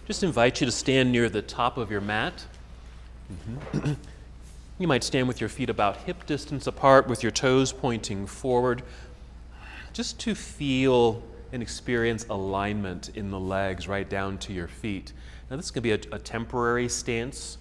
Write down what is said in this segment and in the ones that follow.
Just invite you to stand near the top of your mat. You might stand with your feet about hip distance apart with your toes pointing forward, just to feel and experience alignment in the legs right down to your feet. Now this can be a temporary stance.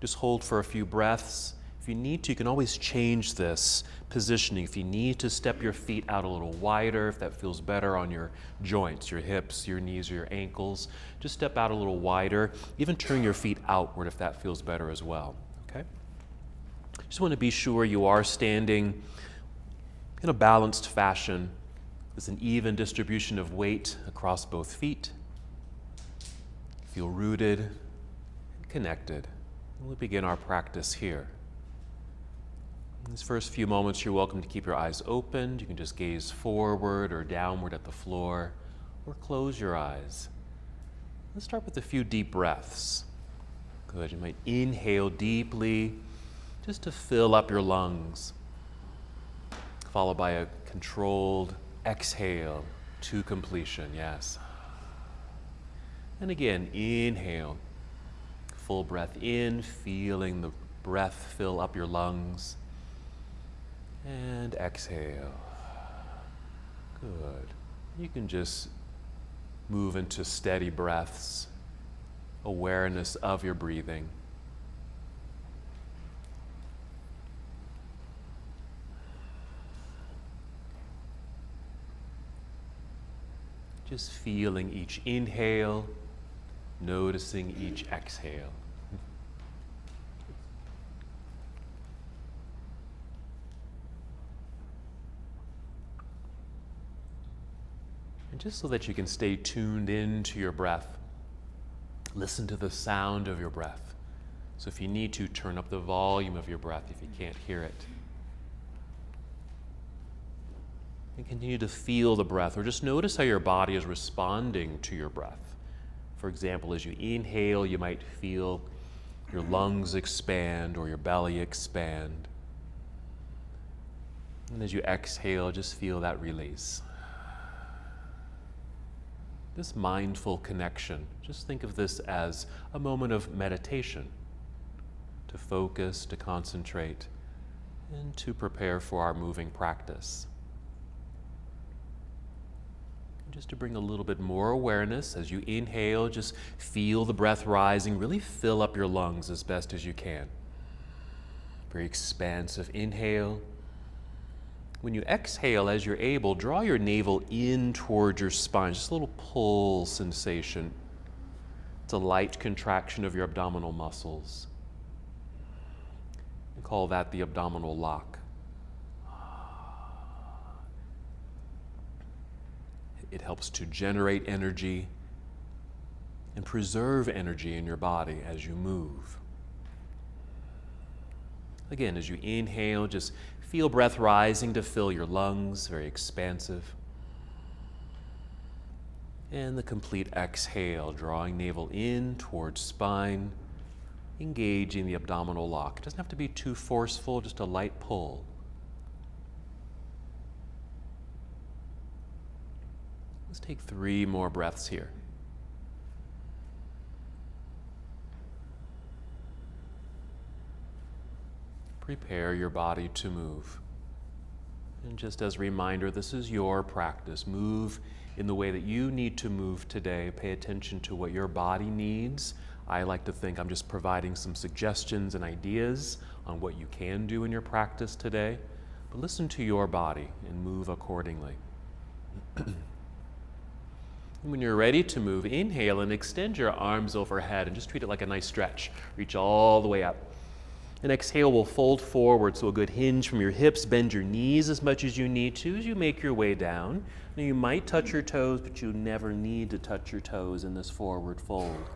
Just hold for a few breaths. If you need to, you can always change this positioning. If you need to step your feet out a little wider, if that feels better on your joints, your hips, your knees, or your ankles, just step out a little wider. Even turn your feet outward if that feels better as well, okay? Just want to be sure you are standing in a balanced fashion. There's an even distribution of weight across both feet. Feel rooted and connected. We'll begin our practice here. In these first few moments, you're welcome to keep your eyes open. You can just gaze forward or downward at the floor, or close your eyes. Let's start with a few deep breaths. Good. You might inhale deeply, just to fill up your lungs, followed by a controlled exhale to completion. Yes. And again, inhale. Full breath in, feeling the breath fill up your lungs. And exhale. Good. You can just move into steady breaths, awareness of your breathing. Just feeling each inhale, noticing each exhale. And just so that you can stay tuned into your breath, listen to the sound of your breath. So if you need to, turn up the volume of your breath if you can't hear it. And continue to feel the breath, or just notice how your body is responding to your breath. For example, as you inhale, you might feel your lungs expand or your belly expand. And as you exhale, just feel that release. This mindful connection, just think of this as a moment of meditation, to focus, to concentrate, and to prepare for our moving practice. Just to bring a little bit more awareness, as you inhale, just feel the breath rising, really fill up your lungs as best as you can. Very expansive inhale. When you exhale, as you're able, draw your navel in towards your spine, just a little pull sensation. It's a light contraction of your abdominal muscles. We call that the abdominal lock. It helps to generate energy and preserve energy in your body as you move. Again, as you inhale, just feel breath rising to fill your lungs, very expansive. And the complete exhale, drawing navel in towards spine, engaging the abdominal lock. It doesn't have to be too forceful, just a light pull. Let's take 3 more breaths here. Prepare your body to move. And just as a reminder, this is your practice. Move in the way that you need to move today. Pay attention to what your body needs. I like to think I'm just providing some suggestions and ideas on what you can do in your practice today. But listen to your body and move accordingly. When you're ready to move, inhale and extend your arms overhead and just treat it like a nice stretch. Reach all the way up. And exhale, will fold forward, so a good hinge from your hips. Bend your knees as much as you need to as you make your way down. Now you might touch your toes, but you never need to touch your toes in this forward fold.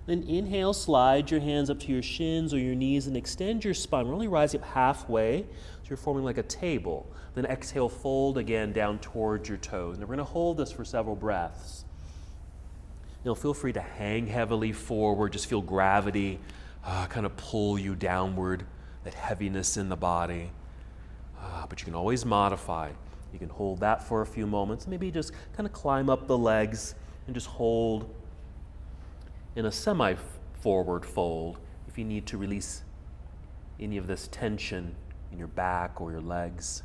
Then inhale, slide your hands up to your shins or your knees and extend your spine. We're only rising up halfway, so you're forming like a table. Then exhale, fold again down towards your toes. Now we're going to hold this for several breaths. Now feel free to hang heavily forward. Just feel gravity kind of pull you downward, that heaviness in the body. But you can always modify. You can hold that for a few moments. Maybe just kind of climb up the legs and just hold in a semi-forward fold if you need to release any of this tension in your back or your legs.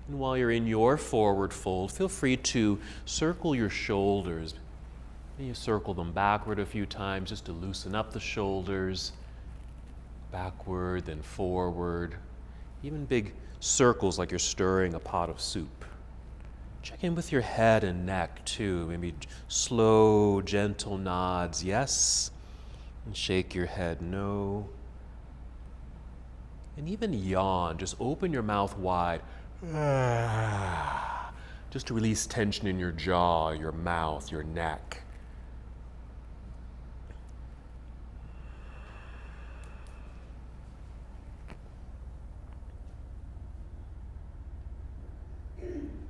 And while you're in your forward fold, feel free to circle your shoulders. And you circle them backward a few times just to loosen up the shoulders. Backward, then forward. Even big circles like you're stirring a pot of soup. Check in with your head and neck too. Maybe slow, gentle nods, yes. And shake your head, no. And even yawn, just open your mouth wide. Just to release tension in your jaw, your mouth, your neck.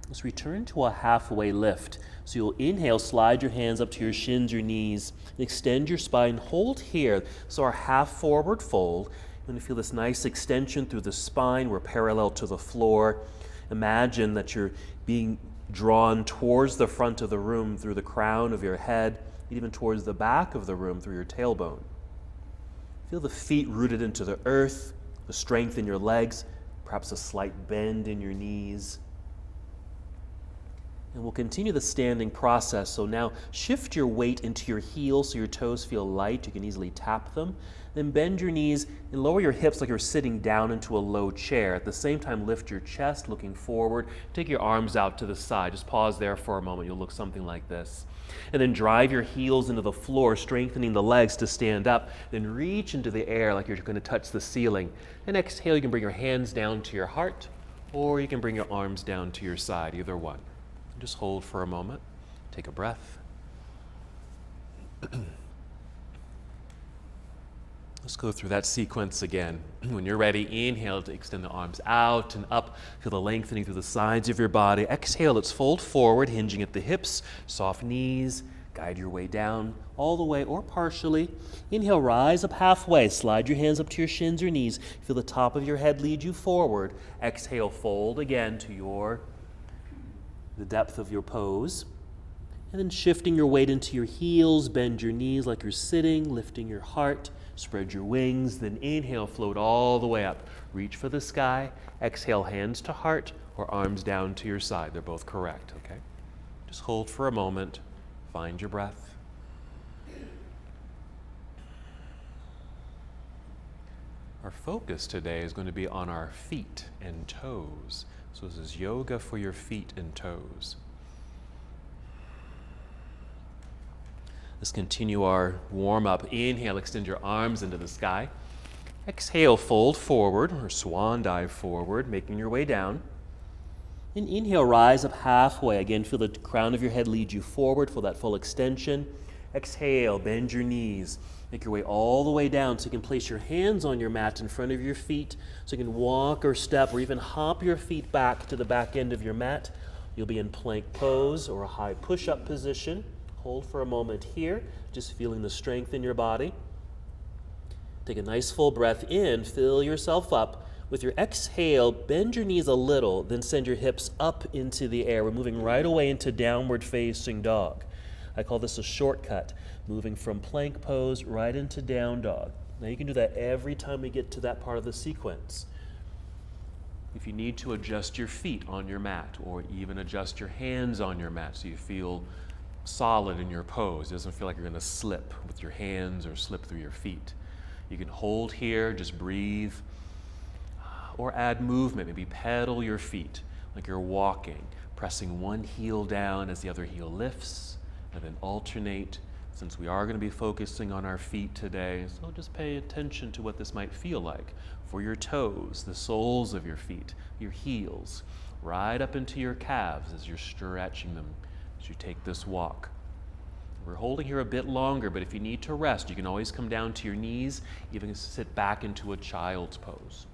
Let's return to a halfway lift. So you'll inhale, slide your hands up to your shins, your knees, and extend your spine. Hold here. So our half forward fold. You're going to feel this nice extension through the spine. We're parallel to the floor. Imagine that you're being drawn towards the front of the room through the crown of your head, even towards the back of the room through your tailbone. Feel the feet rooted into the earth, the strength in your legs, perhaps a slight bend in your knees. And we'll continue the standing process. So now shift your weight into your heels so your toes feel light. You can easily tap them. Then bend your knees and lower your hips like you're sitting down into a low chair. At the same time, lift your chest, looking forward. Take your arms out to the side. Just pause there for a moment. You'll look something like this. And then drive your heels into the floor, strengthening the legs to stand up. Then reach into the air like you're going to touch the ceiling. And exhale, you can bring your hands down to your heart, or you can bring your arms down to your side, either one. Just hold for a moment. Take a breath. Let's go through that sequence again. When you're ready, inhale to extend the arms out and up. Feel the lengthening through the sides of your body. Exhale, let's fold forward, hinging at the hips, soft knees. Guide your way down all the way or partially. Inhale, rise up halfway. Slide your hands up to your shins or knees. Feel the top of your head lead you forward. Exhale, fold again to the depth of your pose. And then shifting your weight into your heels, bend your knees like you're sitting, lifting your heart, spread your wings, then inhale, float all the way up. Reach for the sky. Exhale, hands to heart or arms down to your side. They're both correct, okay? Just hold for a moment. Find your breath. Our focus today is going to be on our feet and toes. So this is yoga for your feet and toes. Let's continue our warm-up. Inhale, extend your arms into the sky. Exhale, fold forward or swan dive forward, making your way down. And inhale, rise up halfway. Again, feel the crown of your head lead you forward for that full extension. Exhale, bend your knees. Make your way all the way down so you can place your hands on your mat in front of your feet so you can walk or step or even hop your feet back to the back end of your mat. You'll be in plank pose or a high push-up position. Hold for a moment here, just feeling the strength in your body. Take a nice full breath in, fill yourself up. With your exhale, bend your knees a little, then send your hips up into the air. We're moving right away into downward facing dog. I call this a shortcut, moving from plank pose right into down dog. Now you can do that every time we get to that part of the sequence. If you need to adjust your feet on your mat or even adjust your hands on your mat so you feel solid in your pose, it doesn't feel like you're going to slip with your hands or slip through your feet. You can hold here, just breathe, or add movement, maybe pedal your feet like you're walking, pressing one heel down as the other heel lifts, and then alternate, since we are going to be focusing on our feet today. So just pay attention to what this might feel like for your toes, the soles of your feet, your heels, right up into your calves as you're stretching them as you take this walk. We're holding here a bit longer, but if you need to rest, you can always come down to your knees, even sit back into a child's pose.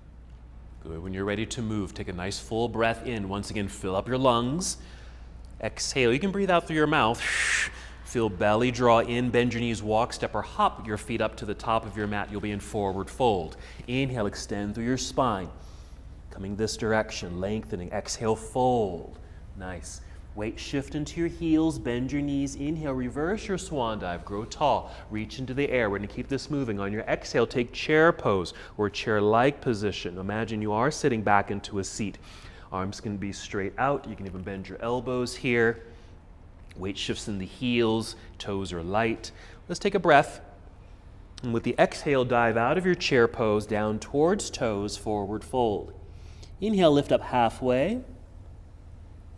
Good. When you're ready to move, take a nice full breath in. Once again, fill up your lungs. Exhale. You can breathe out through your mouth. Feel belly draw in, bend your knees, walk, step, or hop your feet up to the top of your mat. You'll be in forward fold. Inhale, extend through your spine. Coming this direction, lengthening. Exhale, fold. Nice. Weight shift into your heels, bend your knees. Inhale, reverse your swan dive, grow tall, reach into the air. We're going to keep this moving. On your exhale, take chair pose or chair-like position. Imagine you are sitting back into a seat. Arms can be straight out. You can even bend your elbows here. Weight shifts in the heels, toes are light. Let's take a breath. And with the exhale, dive out of your chair pose, down towards toes, forward fold. Inhale, lift up halfway.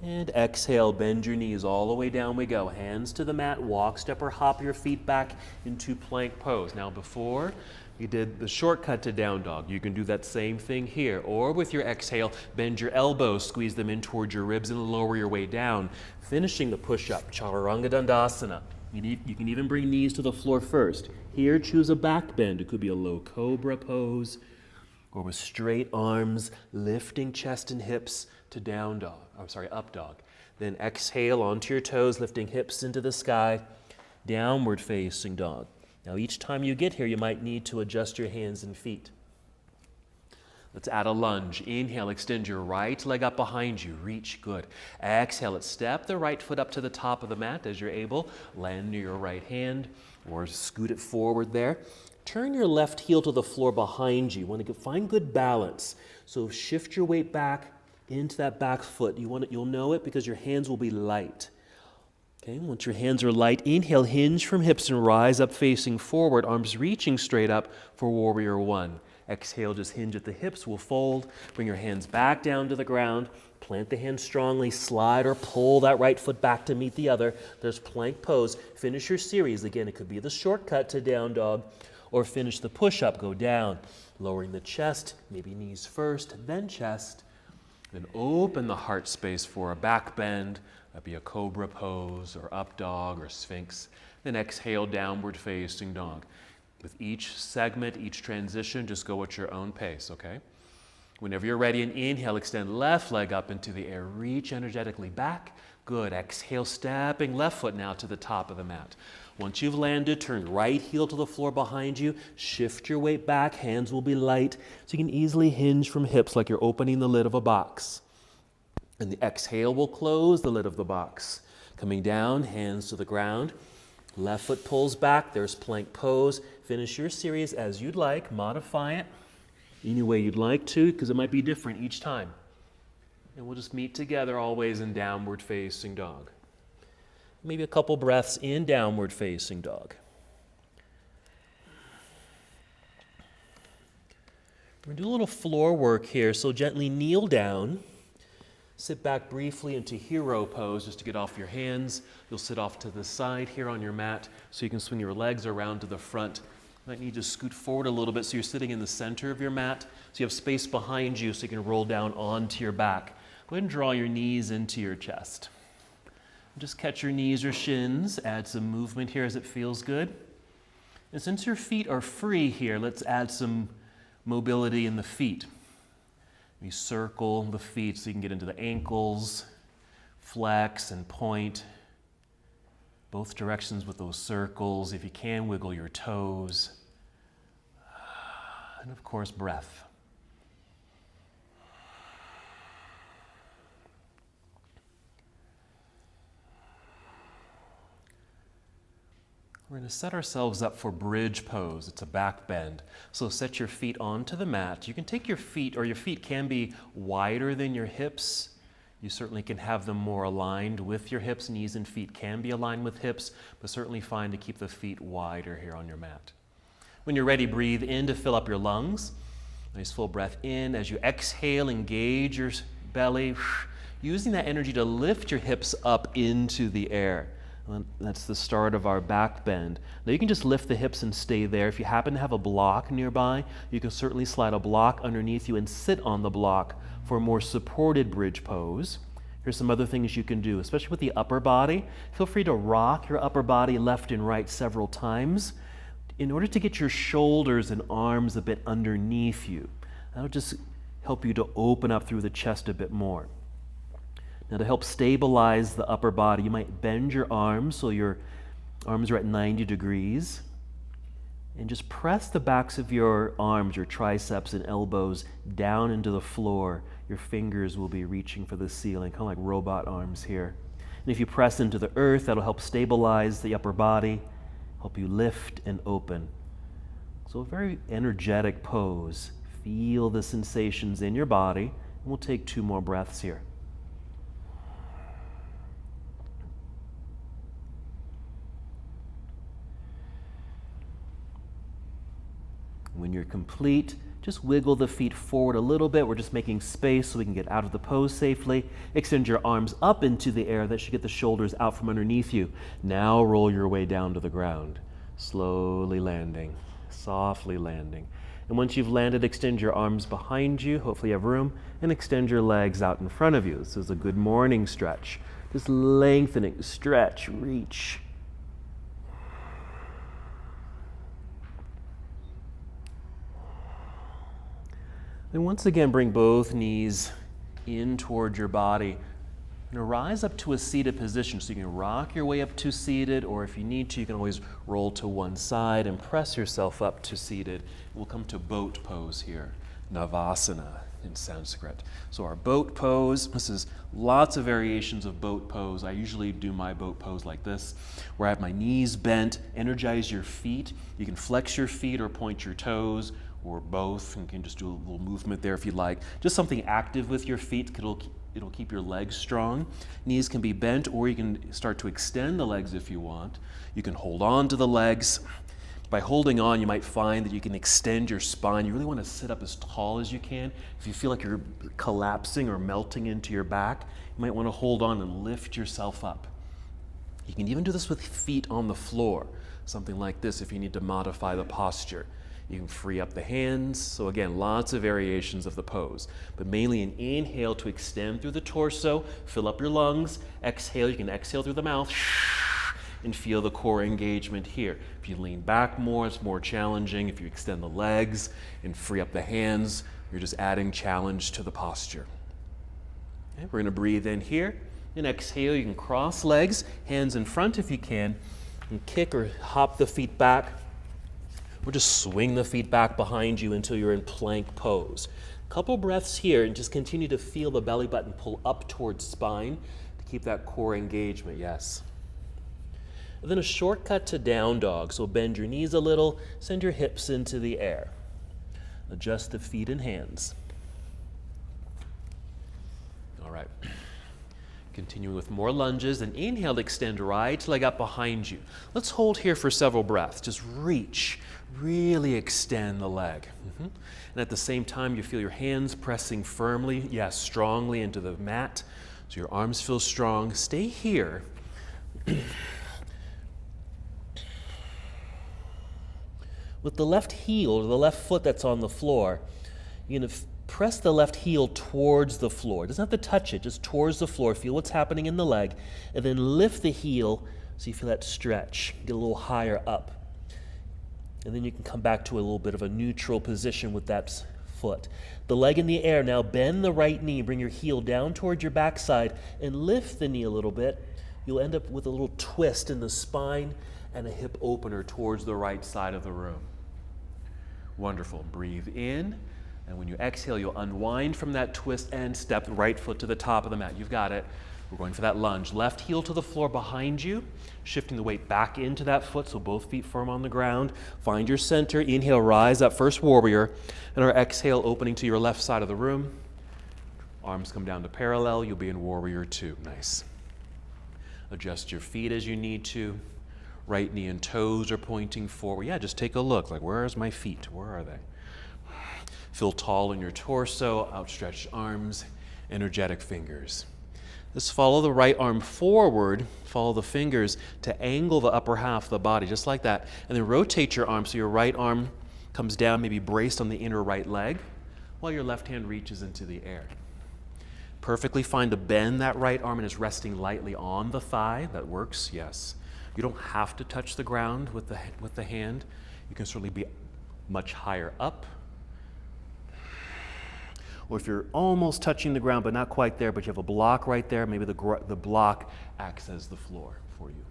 And exhale, bend your knees all the way down we go. Hands to the mat, walk, step, or hop your feet back into plank pose. Now before you did the shortcut to down dog, you can do that same thing here. Or with your exhale, bend your elbows, squeeze them in towards your ribs and lower your way down. Finishing the push-up, Chaturanga Dandasana. You can even bring knees to the floor first. Here, choose a back bend. It could be a low cobra pose, or with straight arms, lifting chest and hips to down dog. Up dog. Then exhale onto your toes, lifting hips into the sky, downward facing dog. Now each time you get here, you might need to adjust your hands and feet. Let's add a lunge. Inhale, extend your right leg up behind you. Reach, good. Exhale, let's step the right foot up to the top of the mat as you're able. Land near your right hand or scoot it forward there. Turn your left heel to the floor behind you. You want to find good balance. So shift your weight back into that back foot. You'll know it because your hands will be light. Okay, once your hands are light, inhale, hinge from hips and rise up facing forward, arms reaching straight up for warrior one. Exhale, just hinge at the hips, we'll fold. Bring your hands back down to the ground. Plant the hands strongly, slide or pull that right foot back to meet the other. There's plank pose. Finish your series. Again, it could be the shortcut to down dog, or finish the push-up, go down. Lowering the chest, maybe knees first, then chest. Then open the heart space for a back bend. That'd be a cobra pose or up dog or sphinx. Then exhale, downward facing dog. With each segment, each transition, just go at your own pace, okay? Whenever you're ready, and inhale, extend left leg up into the air. Reach energetically back. Good. Exhale, stepping left foot now to the top of the mat. Once you've landed, turn right heel to the floor behind you. Shift your weight back. Hands will be light, so you can easily hinge from hips like you're opening the lid of a box. And the exhale will close the lid of the box. Coming down, hands to the ground. Left foot pulls back. There's plank pose. Finish your series as you'd like. Modify it any way you'd like to, because it might be different each time. And we'll just meet together always in downward facing dog. Maybe a couple breaths in downward facing dog. We're going to do a little floor work here, so gently kneel down. Sit back briefly into hero pose just to get off your hands. You'll sit off to the side here on your mat so you can swing your legs around to the front. You might need to scoot forward a little bit so you're sitting in the center of your mat, so you have space behind you so you can roll down onto your back. Go ahead and draw your knees into your chest. Just catch your knees or shins. Add some movement here as it feels good. And since your feet are free here, let's add some mobility in the feet. We circle the feet so you can get into the ankles, flex and point. Both directions with those circles. If you can, wiggle your toes. And of course, breath. We're going to set ourselves up for bridge pose. It's a back bend. So set your feet onto the mat. You can take your feet, or your feet can be wider than your hips. You certainly can have them more aligned with your hips. Knees and feet can be aligned with hips, but certainly fine to keep the feet wider here on your mat. When you're ready, breathe in to fill up your lungs. Nice full breath in. As you exhale, engage your belly, using that energy to lift your hips up into the air. That's the start of our back bend. Now you can just lift the hips and stay there. If you happen to have a block nearby, you can certainly slide a block underneath you and sit on the block for a more supported bridge pose. Here's some other things you can do, especially with the upper body. Feel free to rock your upper body left and right several times in order to get your shoulders and arms a bit underneath you. That'll just help you to open up through the chest a bit more. Now to help stabilize the upper body, you might bend your arms so your arms are at 90 degrees. And just press the backs of your arms, your triceps and elbows down into the floor. Your fingers will be reaching for the ceiling, kind of like robot arms here. And if you press into the earth, that'll help stabilize the upper body, help you lift and open. So a very energetic pose. Feel the sensations in your body. And we'll take 2 more breaths here. When you're complete, just wiggle the feet forward a little bit. We're just making space so we can get out of the pose safely. Extend your arms up into the air. That should get the shoulders out from underneath you. Now roll your way down to the ground. Slowly landing, softly landing. And once you've landed, extend your arms behind you. Hopefully you have room. And extend your legs out in front of you. This is a good morning stretch. Just lengthening, stretch, reach. And once again, bring both knees in toward your body. And rise up to a seated position. So you can rock your way up to seated, or if you need to, you can always roll to one side and press yourself up to seated. We'll come to boat pose here, Navasana in Sanskrit. So our boat pose, this is lots of variations of boat pose. I usually do my boat pose like this, where I have my knees bent, energize your feet. You can flex your feet or point your toes, or both, and you can just do a little movement there if you like. Just something active with your feet. It'll keep your legs strong. Knees can be bent, or you can start to extend the legs if you want. You can hold on to the legs. By holding on, you might find that you can extend your spine. You really want to sit up as tall as you can. If you feel like you're collapsing or melting into your back, you might want to hold on and lift yourself up. You can even do this with feet on the floor, something like this if you need to modify the posture. You can free up the hands. So again, lots of variations of the pose, but mainly an inhale to extend through the torso, fill up your lungs. Exhale, you can exhale through the mouth and feel the core engagement here. If you lean back more, it's more challenging. If you extend the legs and free up the hands, you're just adding challenge to the posture. Okay, we're gonna breathe in here and exhale. You can cross legs, hands in front if you can, and kick or hop the feet back. Or just swing the feet back behind you until you're in plank pose. Couple breaths here and just continue to feel the belly button pull up towards spine to keep that core engagement, yes. And then a shortcut to down dog. So bend your knees a little, send your hips into the air. Adjust the feet and hands. All right. Continuing with more lunges, and inhale to extend right leg up behind you. Let's hold here for several breaths. Just reach, really extend the leg. And at the same time, you feel your hands pressing firmly, yes, strongly into the mat. So your arms feel strong. Stay here. With the left heel, or the left foot that's on the floor, you're going to press the left heel towards the floor. It doesn't have to touch it, just towards the floor. Feel what's happening in the leg, and then lift the heel so you feel that stretch. Get a little higher up. And then you can come back to a little bit of a neutral position with that foot. The leg in the air. Now bend the right knee. Bring your heel down towards your backside and lift the knee a little bit. You'll end up with a little twist in the spine and a hip opener towards the right side of the room. Wonderful. Breathe in. And when you exhale, you'll unwind from that twist and step the right foot to the top of the mat. You've got it. We're going for that lunge. Left heel to the floor behind you, shifting the weight back into that foot so both feet firm on the ground. Find your center. Inhale, rise up, first warrior. And our exhale, opening to your left side of the room. Arms come down to parallel. You'll be in warrior 2. Nice. Adjust your feet as you need to. Right knee and toes are pointing forward. Yeah, just take a look. Like, where's my feet? Where are they? Feel tall in your torso, outstretched arms, energetic fingers. Just follow the right arm forward, follow the fingers to angle the upper half of the body, just like that. And then rotate your arm so your right arm comes down, maybe braced on the inner right leg, while your left hand reaches into the air. Perfectly fine to bend that right arm and it's resting lightly on the thigh. That works, yes. You don't have to touch the ground with the hand. You can certainly be much higher up. Or if you're almost touching the ground but not quite there, but you have a block right there, maybe the block acts as the floor for you.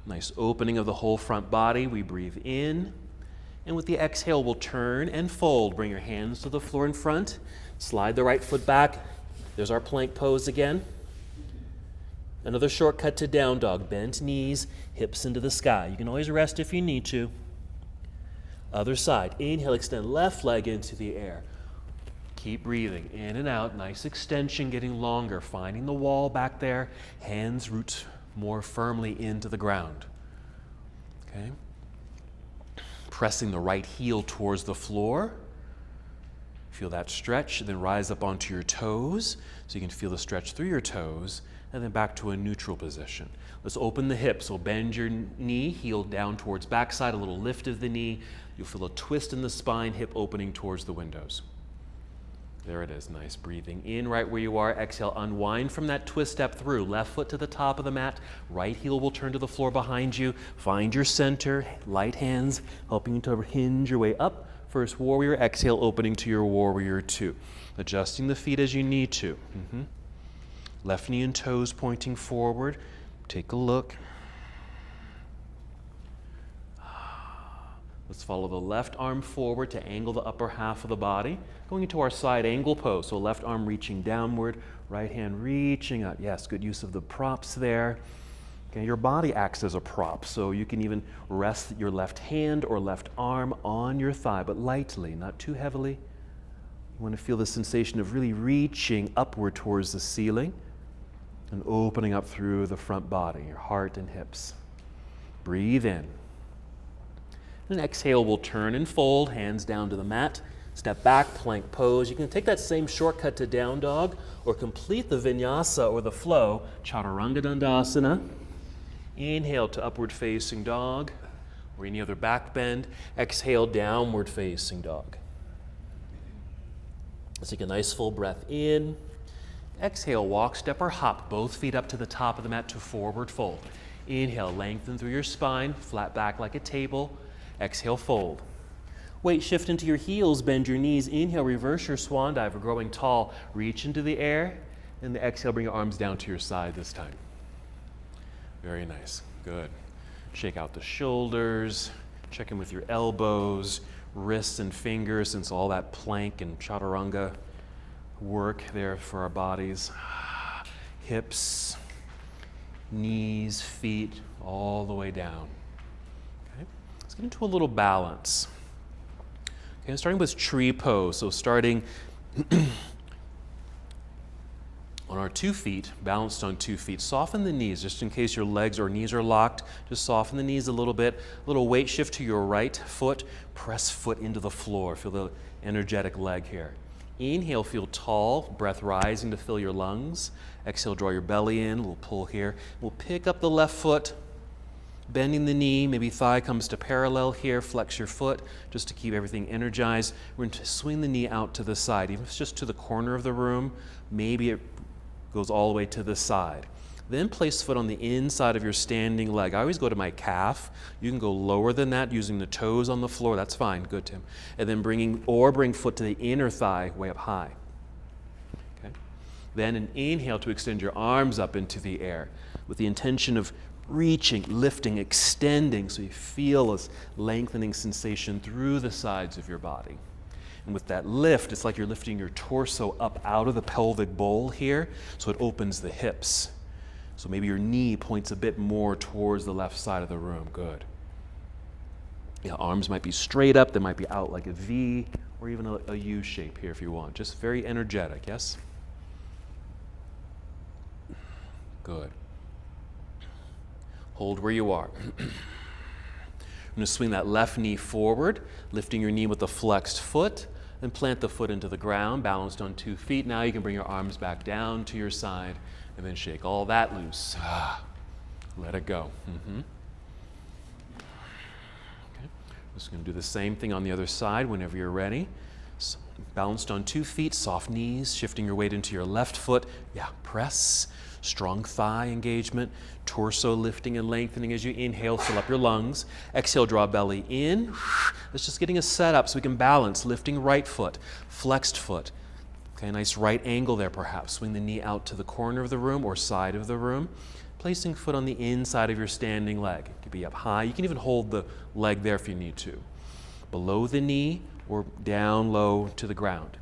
Nice opening of the whole front body. We breathe in. And with the exhale, we'll turn and fold. Bring your hands to the floor in front. Slide the right foot back. There's our plank pose again. Another shortcut to down dog. Bent knees, hips into the sky. You can always rest if you need to. Other side. Inhale, extend left leg into the air. Keep breathing in and out. Nice extension, getting longer. Finding the wall back there. Hands root more firmly into the ground. Okay. Pressing the right heel towards the floor. Feel that stretch, then rise up onto your toes so you can feel the stretch through your toes, and then back to a neutral position. Let's open the hips. So bend your knee, heel down towards backside, a little lift of the knee. You'll feel a twist in the spine, hip opening towards the windows. There it is, nice breathing in right where you are. Exhale, unwind from that twist step through. Left foot to the top of the mat, right heel will turn to the floor behind you. Find your center, light hands helping you to hinge your way up. First warrior, exhale, opening to your warrior two. Adjusting the feet as you need to. Left knee and toes pointing forward. Take a look. Let's follow the left arm forward to angle the upper half of the body. Going into our side angle pose. So left arm reaching downward, right hand reaching up. Yes, good use of the props there. Okay, your body acts as a prop, so you can even rest your left hand or left arm on your thigh, but lightly, not too heavily. You want to feel the sensation of really reaching upward towards the ceiling and opening up through the front body, your heart and hips. Breathe in. And exhale, we'll turn and fold, hands down to the mat. Step back, plank pose. You can take that same shortcut to down dog or complete the vinyasa or the flow, chaturanga dandasana. Inhale to upward facing dog or any other back bend. Exhale, downward facing dog. Let's take a nice full breath in. Exhale, walk, step, or hop. Both feet up to the top of the mat to forward fold. Inhale, lengthen through your spine, flat back like a table. Exhale, fold. Weight shift into your heels, bend your knees. Inhale, reverse your swan dive. We're growing tall. Reach into the air. And the exhale, bring your arms down to your side this time. Very nice. Good. Shake out the shoulders. Check in with your elbows, wrists, and fingers, since all that plank and chaturanga work there for our bodies. Hips, knees, feet, all the way down. Okay. Let's get into a little balance. Okay, starting with tree pose. So starting on our 2 feet, balanced on 2 feet. Soften the knees, just in case your legs or knees are locked. Just soften the knees a little bit. A little weight shift to your right foot. Press foot into the floor. Feel the energetic leg here. Inhale, feel tall. Breath rising to fill your lungs. Exhale, draw your belly in. We'll pull here. We'll pick up the left foot. Bending the knee, maybe thigh comes to parallel here, flex your foot just to keep everything energized. We're going to swing the knee out to the side, even if it's just to the corner of the room, maybe it goes all the way to the side. Then place foot on the inside of your standing leg. I always go to my calf. You can go lower than that using the toes on the floor. That's fine, good, Tim. And then bring foot to the inner thigh way up high. Okay. Then an inhale to extend your arms up into the air with the intention of reaching, lifting, extending, so you feel this lengthening sensation through the sides of your body. And with that lift, it's like you're lifting your torso up out of the pelvic bowl here, so it opens the hips. So maybe your knee points a bit more towards the left side of the room. Good. Yeah, arms might be straight up, they might be out like a V, or even a U shape here if you want. Just very energetic, yes? Good. Hold where you are. I'm going to swing that left knee forward, lifting your knee with the flexed foot, then plant the foot into the ground, balanced on 2 feet. Now you can bring your arms back down to your side, and then shake all that loose. Let it go. Okay. Just going to do the same thing on the other side whenever you're ready. So, balanced on 2 feet, soft knees, shifting your weight into your left foot. Yeah, press. Strong thigh engagement, torso lifting and lengthening as you inhale, fill up your lungs. Exhale, draw belly in. That's just getting a setup so we can balance, lifting right foot, flexed foot. Okay, nice right angle there perhaps. Swing the knee out to the corner of the room or side of the room. Placing foot on the inside of your standing leg. It could be up high. You can even hold the leg there if you need to. Below the knee or down low to the ground.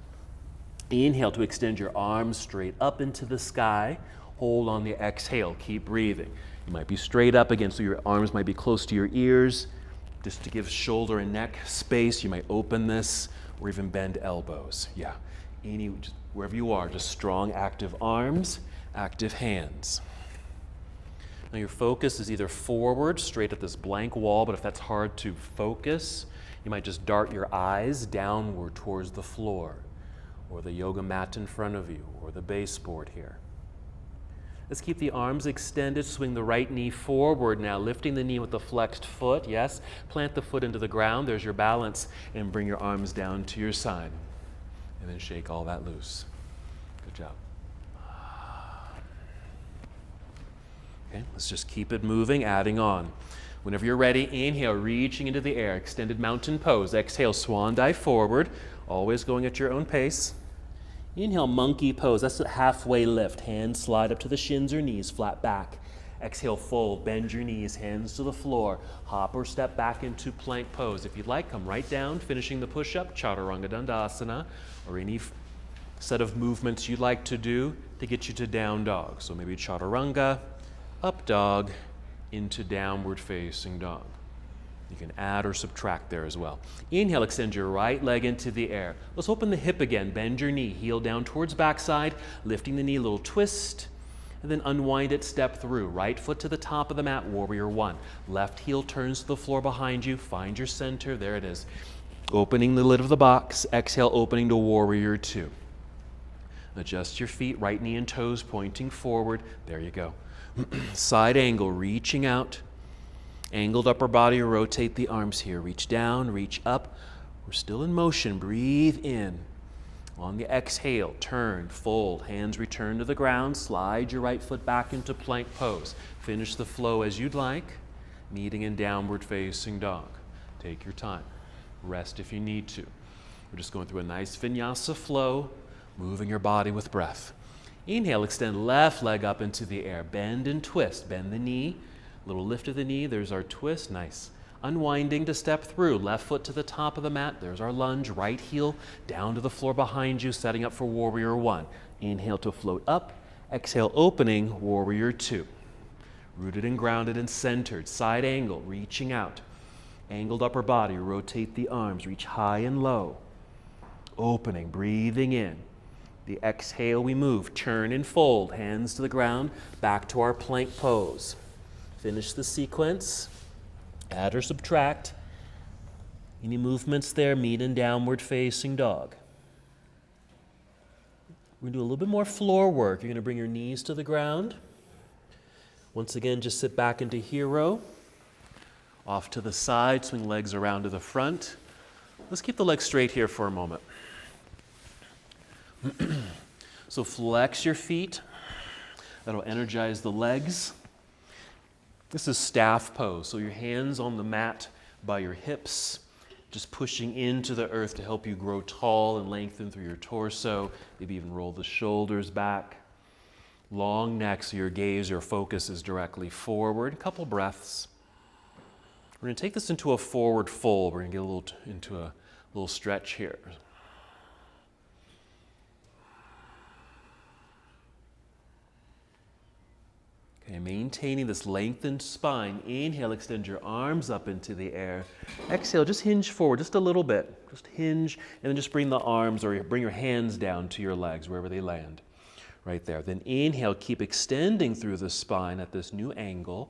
Inhale to extend your arms straight up into the sky, Hold on the exhale, keep breathing. You might be straight up again, so your arms might be close to your ears. Just to give shoulder and neck space, you might open this or even bend elbows. Yeah, just wherever you are, just strong, active arms, active hands. Now your focus is either forward, straight at this blank wall, but if that's hard to focus, you might just dart your eyes downward towards the floor, or the yoga mat in front of you, or the baseboard here. Let's keep the arms extended. Swing the right knee forward now, lifting the knee with the flexed foot. Yes, plant the foot into the ground. There's your balance. And bring your arms down to your side. And then shake all that loose. Good job. Okay, let's just keep it moving, adding on. Whenever you're ready, inhale, reaching into the air, extended mountain pose. Exhale, swan dive forward, always going at your own pace. Inhale, monkey pose. That's a halfway lift. Hands slide up to the shins or knees, flat back. Exhale, fold, bend your knees, hands to the floor. Hop or step back into plank pose. If you'd like, come right down, finishing the push-up, Chaturanga Dandasana, or any set of movements you'd like to do to get you to down dog. So maybe Chaturanga, up dog, into downward facing dog. You can add or subtract there as well. Inhale, extend your right leg into the air. Let's open the hip again. Bend your knee, heel down towards backside, lifting the knee, a little twist, and then unwind it, step through. Right foot to the top of the mat, warrior one. Left heel turns to the floor behind you. Find your center, there it is. Opening the lid of the box. Exhale, opening to warrior two. Adjust your feet, right knee and toes pointing forward. There you go. Side angle, reaching out. Angled upper body, rotate the arms here. Reach down, reach up. We're still in motion. Breathe in. On the exhale, turn, fold. Hands return to the ground. Slide your right foot back into plank pose. Finish the flow as you'd like. Meeting in downward facing dog. Take your time. Rest if you need to. We're just going through a nice vinyasa flow, moving your body with breath. Inhale, extend left leg up into the air. Bend and twist. Bend the knee. Little lift of the knee, there's our twist, nice. Unwinding to step through, left foot to the top of the mat, there's our lunge, right heel down to the floor behind you, setting up for warrior one. Inhale to float up, exhale opening, warrior two. Rooted and grounded and centered, side angle, reaching out. Angled upper body, rotate the arms, reach high and low. Opening, breathing in. The exhale, we move, turn and fold, hands to the ground, back to our plank pose. Finish the sequence, add or subtract. Any movements there, meet in downward facing dog. We're gonna do a little bit more floor work. You're gonna bring your knees to the ground. Once again, just sit back into hero. Off to the side, swing legs around to the front. Let's keep the legs straight here for a moment. So flex your feet. That'll energize the legs. This is staff pose, so your hands on the mat by your hips, just pushing into the earth to help you grow tall and lengthen through your torso. Maybe even roll the shoulders back. Long neck, so your gaze, your focus is directly forward. A couple breaths. We're going to take this into a forward fold. We're going to get into a little stretch here. Okay, maintaining this lengthened spine. Inhale, extend your arms up into the air. Exhale, just hinge forward just a little bit. Just hinge, and then just bring the arms or bring your hands down to your legs, wherever they land. Right there. Then inhale, keep extending through the spine at this new angle.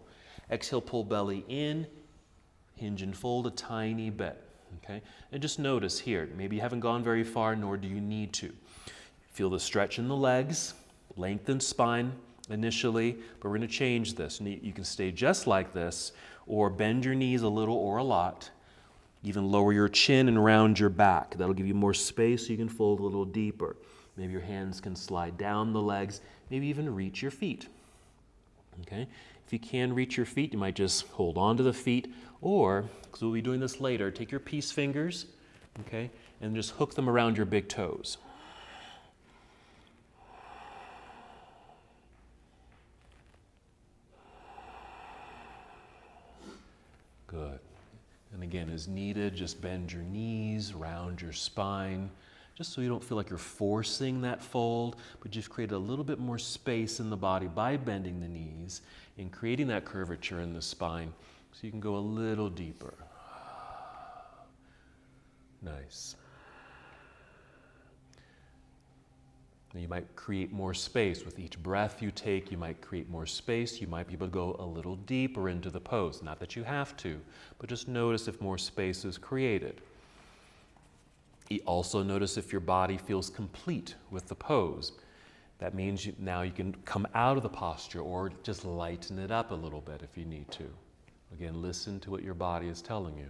Exhale, pull belly in, hinge and fold a tiny bit. Okay? And just notice here, maybe you haven't gone very far, nor do you need to. Feel the stretch in the legs, lengthened spine initially, but we're going to change this. You can stay just like this, or bend your knees a little or a lot. Even lower your chin and round your back. That'll give you more space so you can fold a little deeper. Maybe your hands can slide down the legs, maybe even reach your feet. Okay? If you can reach your feet, you might just hold on to the feet, or, because we'll be doing this later, take your peace fingers, okay, and just hook them around your big toes. Good. And again, as needed, just bend your knees, round your spine, just so you don't feel like you're forcing that fold, but just create a little bit more space in the body by bending the knees and creating that curvature in the spine so you can go a little deeper. Nice. Now you might create more space. With each breath you take, you might create more space. You might be able to go a little deeper into the pose. Not that you have to, but just notice if more space is created. You also notice if your body feels complete with the pose. That means now you can come out of the posture or just lighten it up a little bit if you need to. Again, listen to what your body is telling you.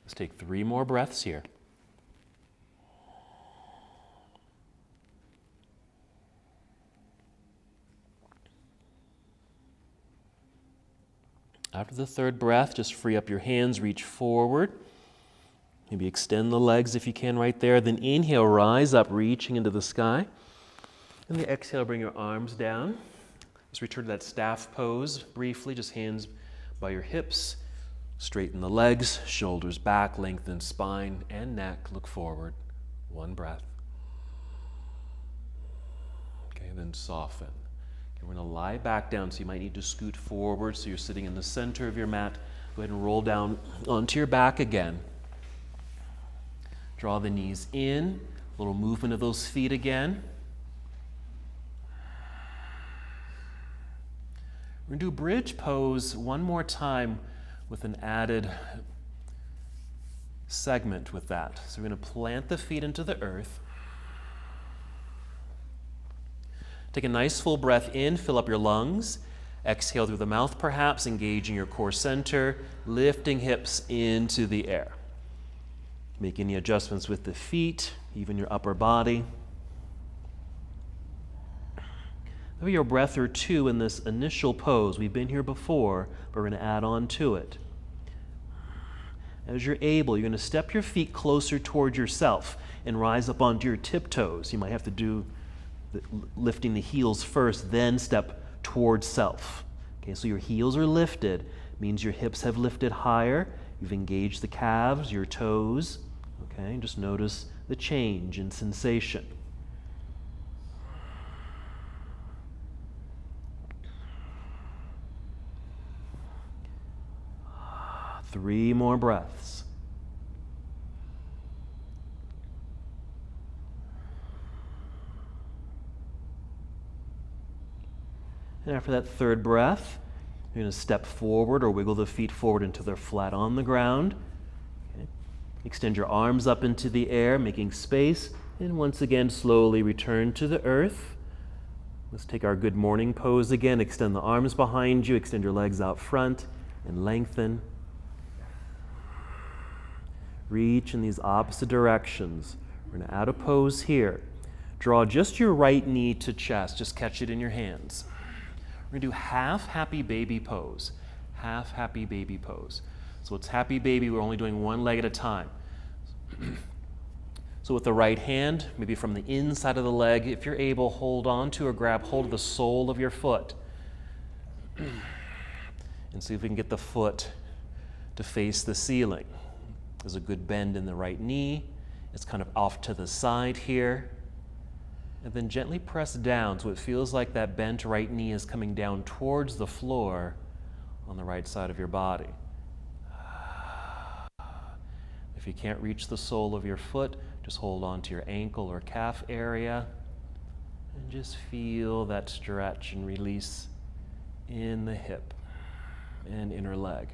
Let's take 3 more breaths here. After the 3rd breath, just free up your hands, reach forward. Maybe extend the legs if you can right there. Then inhale, rise up, reaching into the sky. And the exhale, bring your arms down. Just return to that staff pose briefly, just hands by your hips. Straighten the legs, shoulders back, lengthen spine and neck. Look forward. 1 breath. Okay, then soften. We're going to lie back down, so you might need to scoot forward so you're sitting in the center of your mat. Go ahead and roll down onto your back again. Draw the knees in, a little movement of those feet again. We're going to do bridge pose one more time with an added segment with that. So we're going to plant the feet into the earth. Take a nice full breath in, fill up your lungs. Exhale through the mouth perhaps, engaging your core center, lifting hips into the air. Make any adjustments with the feet, even your upper body. Maybe a breath or 2 in this initial pose. We've been here before, but we're going to add on to it. As you're able, you're going to step your feet closer toward yourself and rise up onto your tiptoes. You might have to do lifting the heels first, then step towards self. Okay, so your heels are lifted, means your hips have lifted higher. You've engaged the calves, your toes. Okay, just notice the change in sensation. Three more breaths. And after that 3rd breath, you're going to step forward or wiggle the feet forward until they're flat on the ground. Okay. Extend your arms up into the air, making space, and once again slowly return to the earth. Let's take our good morning pose again. Extend the arms behind you, extend your legs out front, and lengthen. Reach in these opposite directions. We're going to add a pose here. Draw just your right knee to chest. Just catch it in your hands. We're going to do half happy baby pose. Half happy baby pose. So it's happy baby. We're only doing 1 leg at a time. So with the right hand, maybe from the inside of the leg, if you're able, hold on to or grab hold of the sole of your foot. And see if we can get the foot to face the ceiling. There's a good bend in the right knee. It's kind of off to the side here. And then gently press down so it feels like that bent right knee is coming down towards the floor on the right side of your body. If you can't reach the sole of your foot, just hold on to your ankle or calf area and just feel that stretch and release in the hip and inner leg.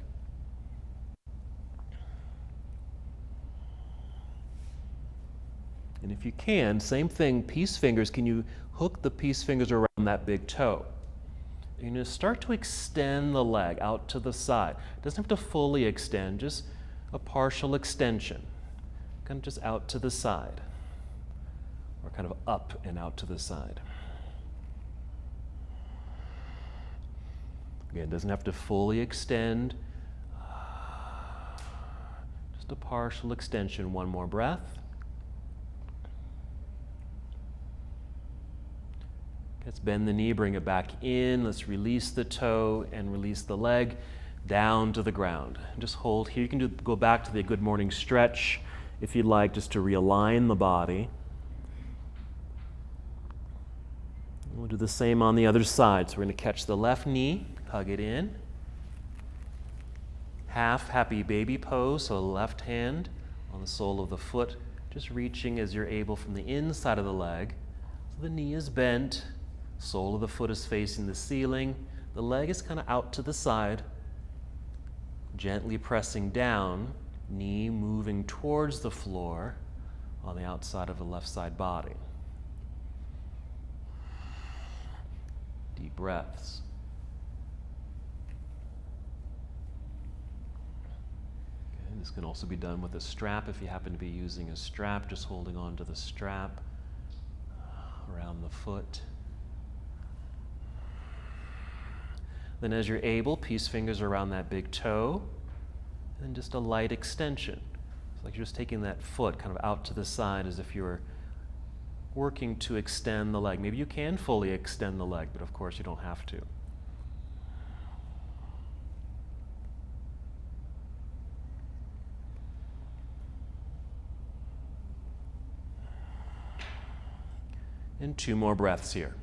And if you can, same thing, peace fingers, can you hook the peace fingers around that big toe? You're going to start to extend the leg out to the side. It doesn't have to fully extend, just a partial extension. Kind of just out to the side, or kind of up and out to the side. Again, it doesn't have to fully extend, just a partial extension. 1 more breath. Let's bend the knee, bring it back in. Let's release the toe and release the leg. down to the ground. Just hold here. You can go back to the good morning stretch if you'd like, just to realign the body. We'll do the same on the other side. So we're going to catch the left knee, hug it in. Half happy baby pose, so left hand on the sole of the foot, just reaching as you're able from the inside of the leg. So the knee is bent, sole of the foot is facing the ceiling, the leg is kind of out to the side, gently pressing down, knee moving towards the floor on the outside of the left side body. Deep breaths. Okay, this can also be done with a strap if you happen to be using a strap, just holding on to the strap around the foot. Then as you're able, peace fingers around that big toe, and then just a light extension. It's like you're just taking that foot kind of out to the side as if you were working to extend the leg. Maybe you can fully extend the leg, but of course you don't have to. And 2 more breaths here.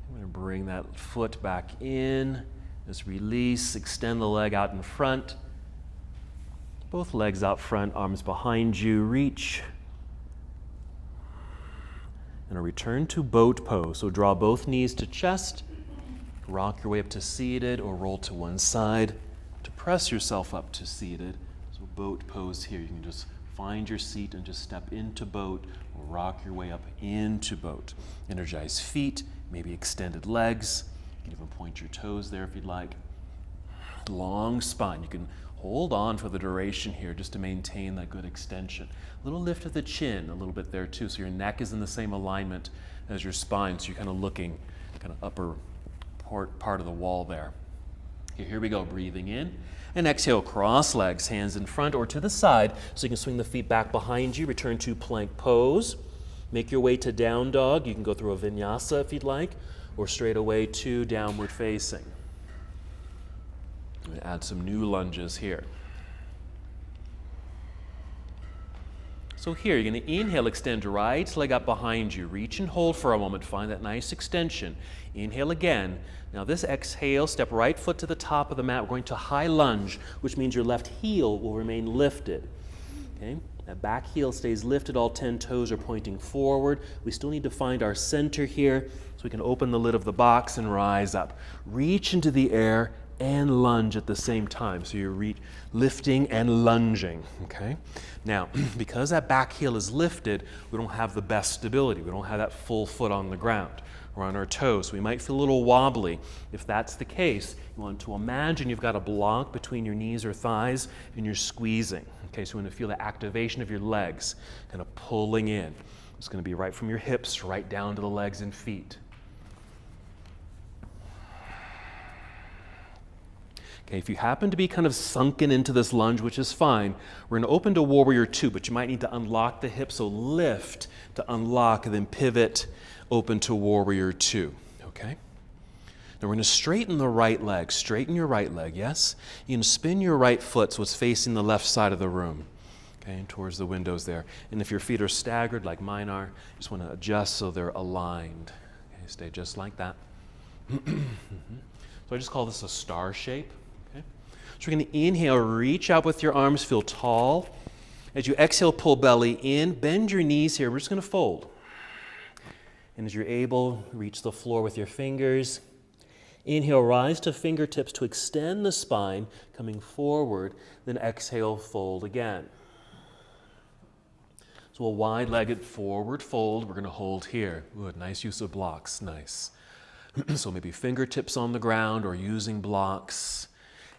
I'm going to bring that foot back in. Just release, extend the leg out in front. Both legs out front, arms behind you, reach. And a return to boat pose. So draw both knees to chest, rock your way up to seated or roll to one side to press yourself up to seated. So boat pose here. You can just find your seat and just step into boat or rock your way up into boat. Energize feet, maybe extended legs. You can even point your toes there if you'd like. Long spine. You can hold on for the duration here just to maintain that good extension. A little lift of the chin a little bit there too, so your neck is in the same alignment as your spine, so you're kind of looking kind of upper part of the wall there. Okay, here we go. Breathing in. And exhale, cross legs, hands in front or to the side, so you can swing the feet back behind you. Return to plank pose. Make your way to down dog. You can go through a vinyasa if you'd like, or straight away to downward facing. I'm going to add some new lunges here. So here, you're going to inhale, extend right leg up behind you. Reach and hold for a moment. Find that nice extension. Inhale again. Now this exhale, step right foot to the top of the mat. We're going to high lunge, which means your left heel will remain lifted. Okay? That back heel stays lifted. All 10 toes are pointing forward. We still need to find our center here so we can open the lid of the box and rise up. Reach into the air and lunge at the same time. So you're lifting and lunging, okay? Now, because that back heel is lifted, we don't have the best stability. We don't have that full foot on the ground. We're on our toes. We might feel a little wobbly. If that's the case, you want to imagine you've got a block between your knees or thighs and you're squeezing. Okay, so you want to feel the activation of your legs, kind of pulling in. It's going to be right from your hips right down to the legs and feet. Okay, if you happen to be kind of sunken into this lunge, which is fine, we're going to open to Warrior 2, but you might need to unlock the hips, so lift to unlock, and then pivot, open to Warrior 2, okay? Now we're going to straighten the right leg. Straighten your right leg, yes? You can spin your right foot so it's facing the left side of the room, okay, towards the windows there. And if your feet are staggered like mine are, you just want to adjust so they're aligned. Okay, stay just like that. So I just call this a star shape. So we're going to inhale, reach out with your arms, feel tall. As you exhale, pull belly in, bend your knees here. We're just going to fold. And as you're able, reach the floor with your fingers. Inhale, rise to fingertips to extend the spine, coming forward. Then exhale, fold again. So a wide-legged forward fold, we're going to hold here. Good, nice use of blocks, nice. So maybe fingertips on the ground or using blocks.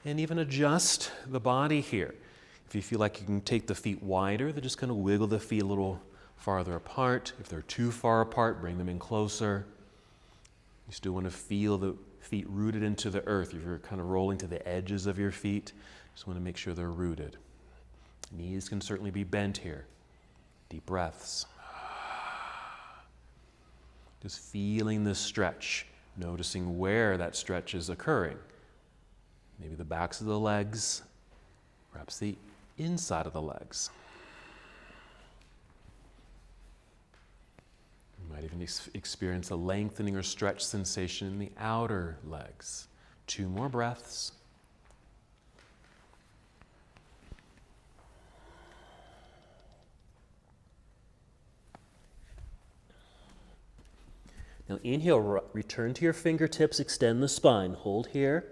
And even adjust the body here. If you feel like you can take the feet wider, then just kind of wiggle the feet a little farther apart. If they're too far apart, bring them in closer. You still want to feel the feet rooted into the earth. If you're kind of rolling to the edges of your feet, just want to make sure they're rooted. Knees can certainly be bent here. Deep breaths. Just feeling this stretch, noticing where that stretch is occurring. Maybe the backs of the legs, perhaps the inside of the legs. You might even experience a lengthening or stretch sensation in the outer legs. 2 more breaths. Now inhale, return to your fingertips, extend the spine. Hold here.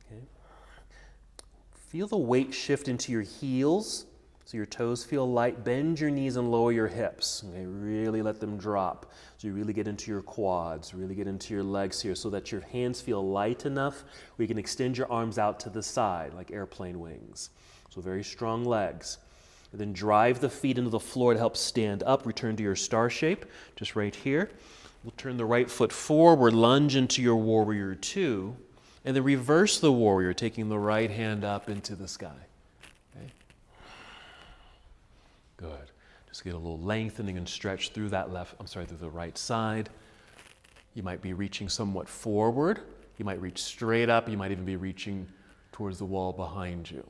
Okay. Feel the weight shift into your heels, so your toes feel light. Bend your knees and lower your hips. Okay, really let them drop. So you really get into your quads, really get into your legs here so that your hands feel light enough where you can extend your arms out to the side like airplane wings. So very strong legs. And then drive the feet into the floor to help stand up. Return to your star shape, just right here. We'll turn the right foot forward, lunge into your warrior 2, and then reverse the warrior, taking the right hand up into the sky. Okay? Good. Just get a little lengthening and stretch through that through the right side. You might be reaching somewhat forward. You might reach straight up. You might even be reaching towards the wall behind you.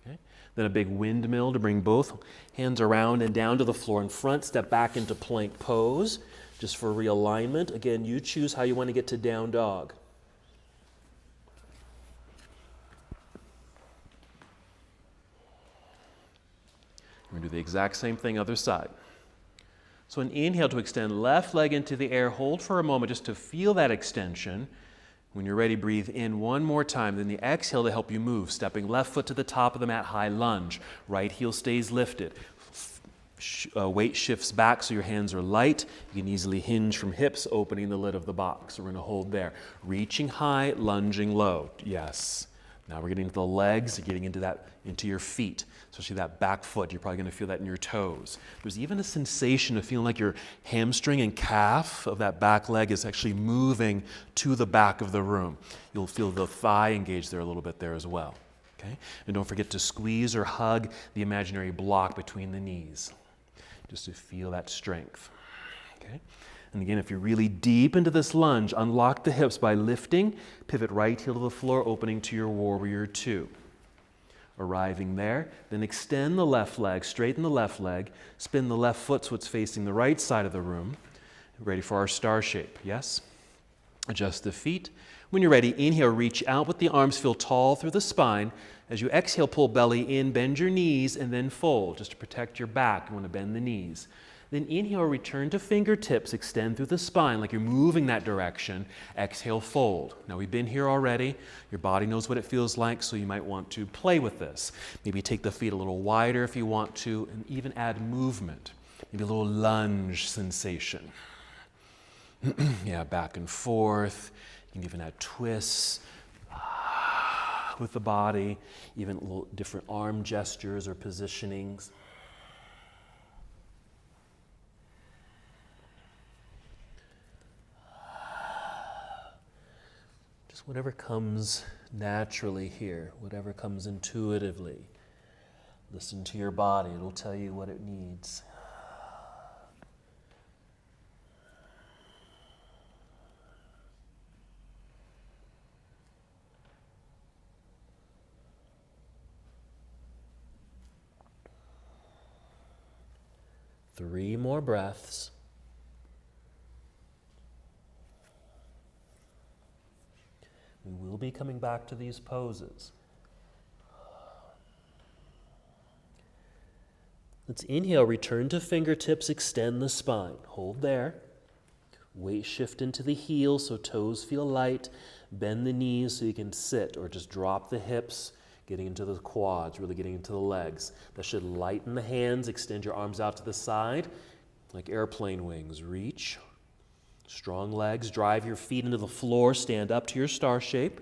Okay? Then a big windmill to bring both hands around and down to the floor in front. Step back into plank pose. Just for realignment. Again, you choose how you want to get to down dog. We're going to do the exact same thing other side. So an inhale to extend left leg into the air. Hold for a moment just to feel that extension. When you're ready, breathe in one more time. Then the exhale to help you move. Stepping left foot to the top of the mat, high lunge. Right heel stays lifted. Weight shifts back so your hands are light. You can easily hinge from hips, opening the lid of the box. So we're going to hold there. Reaching high, lunging low. Yes. Now we're getting into the legs, getting into your feet, especially that back foot. You're probably going to feel that in your toes. There's even a sensation of feeling like your hamstring and calf of that back leg is actually moving to the back of the room. You'll feel the thigh engaged there a little bit there as well. Okay? And don't forget to squeeze or hug the imaginary block between the knees, just to feel that strength. Okay? And again, if you're really deep into this lunge, unlock the hips by lifting, pivot right heel to the floor, opening to your warrior 2. Arriving there, then extend the left leg, straighten the left leg, spin the left foot so it's facing the right side of the room. Ready for our star shape, yes? Adjust the feet. When you're ready, inhale, reach out with the arms, feel tall through the spine. As you exhale, pull belly in, bend your knees, and then fold, just to protect your back. You want to bend the knees. Then inhale, return to fingertips, extend through the spine like you're moving that direction. Exhale, fold. Now we've been here already. Your body knows what it feels like, so you might want to play with this. Maybe take the feet a little wider if you want to, and even add movement. Maybe a little lunge sensation. Yeah, back and forth. You can even add twists with the body, even little different arm gestures or positionings. Just whatever comes naturally here, whatever comes intuitively. Listen to your body, it'll tell you what it needs. Three more breaths. We will be coming back to these poses. Let's inhale, return to fingertips, extend the spine. Hold there. Weight shift into the heels so toes feel light. Bend the knees so you can sit or just drop the hips, getting into the quads, really getting into the legs. That should lighten the hands. Extend your arms out to the side like airplane wings. Reach. Strong legs. Drive your feet into the floor. Stand up to your star shape.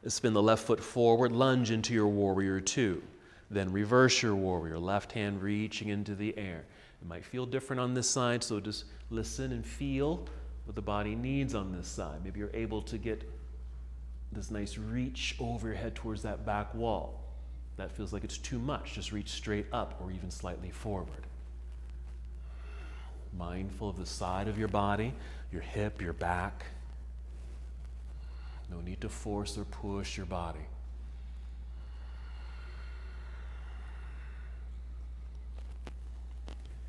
Spin the left foot forward. Lunge into your warrior 2. Then reverse your warrior. Left hand reaching into the air. It might feel different on this side, so just listen and feel what the body needs on this side. Maybe you're able to get this nice reach over your head towards that back wall. That feels like it's too much. Just reach straight up or even slightly forward. Mindful of the side of your body, your hip, your back. No need to force or push your body.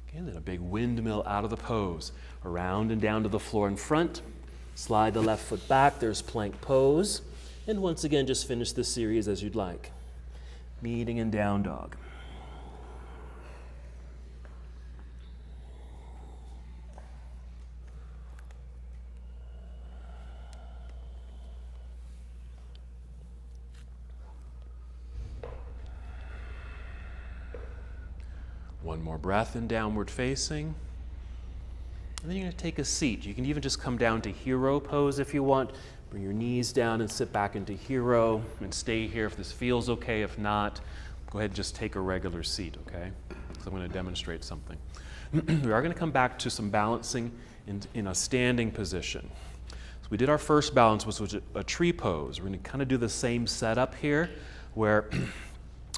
Okay, then a big windmill out of the pose. Around and down to the floor in front. Slide the left foot back. There's plank pose. And once again, just finish this series as you'd like. Meeting in down dog. One more breath in downward facing. And then you're going to take a seat. You can even just come down to hero pose if you want. Bring your knees down and sit back into hero and stay here if this feels okay. If not, go ahead and just take a regular seat, okay? So I'm going to demonstrate something. We are going to come back to some balancing in a standing position. So we did our first balance, which was a tree pose. We're going to kind of do the same setup here where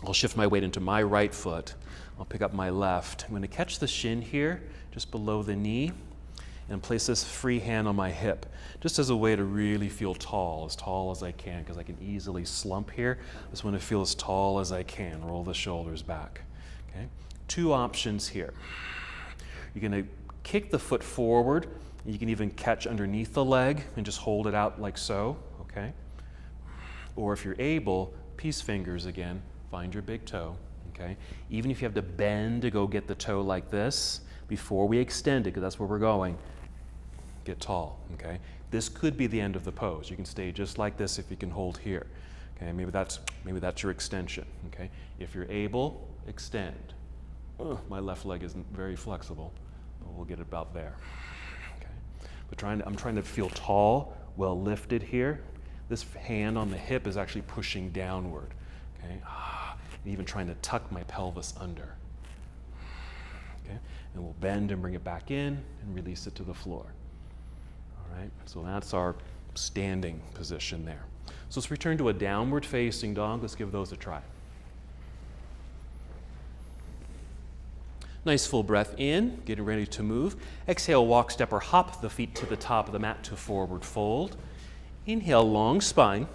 I'll shift my weight into my right foot. I'll pick up my left. I'm going to catch the shin here, just below the knee, and place this free hand on my hip, just as a way to really feel tall as I can, because I can easily slump here. I just want to feel as tall as I can. Roll the shoulders back. Okay? Two options here. You're going to kick the foot forward. You can even catch underneath the leg and just hold it out like so. Okay? Or if you're able, peace fingers again. Find your big toe. Okay? Even if you have to bend to go get the toe like this, before we extend it, because that's where we're going, get tall. Okay? This could be the end of the pose. You can stay just like this if you can hold here. Okay? Maybe that's your extension. Okay? If you're able, extend. My left leg isn't very flexible, but we'll get it about there. Okay? But I'm trying to feel tall, well lifted here. This hand on the hip is actually pushing downward. Okay? Even trying to tuck my pelvis under. Okay? And we'll bend and bring it back in and release it to the floor. All right? So that's our standing position there. So let's return to a downward facing dog. Let's give those a try. Nice full breath in, getting ready to move. Exhale, walk, step, or hop the feet to the top of the mat to forward fold. Inhale, long spine.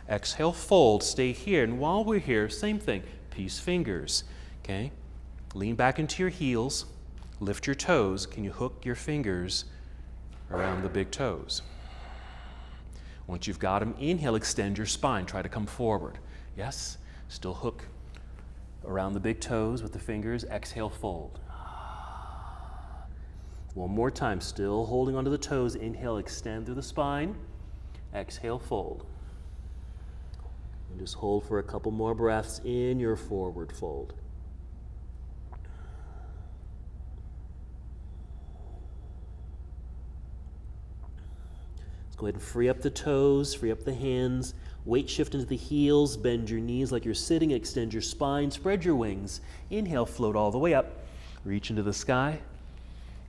Exhale, fold, stay here. And while we're here, same thing, peace fingers, okay? Lean back into your heels, lift your toes. Can you hook your fingers around the big toes? Once you've got them, inhale, extend your spine. Try to come forward. Yes? Still hook around the big toes with the fingers. Exhale, fold. One more time, still holding onto the toes. Inhale, extend through the spine. Exhale, fold. And just hold for a couple more breaths in your forward fold. Let's go ahead and free up the toes, free up the hands, weight shift into the heels, bend your knees like you're sitting, extend your spine, spread your wings. Inhale, float all the way up, reach into the sky,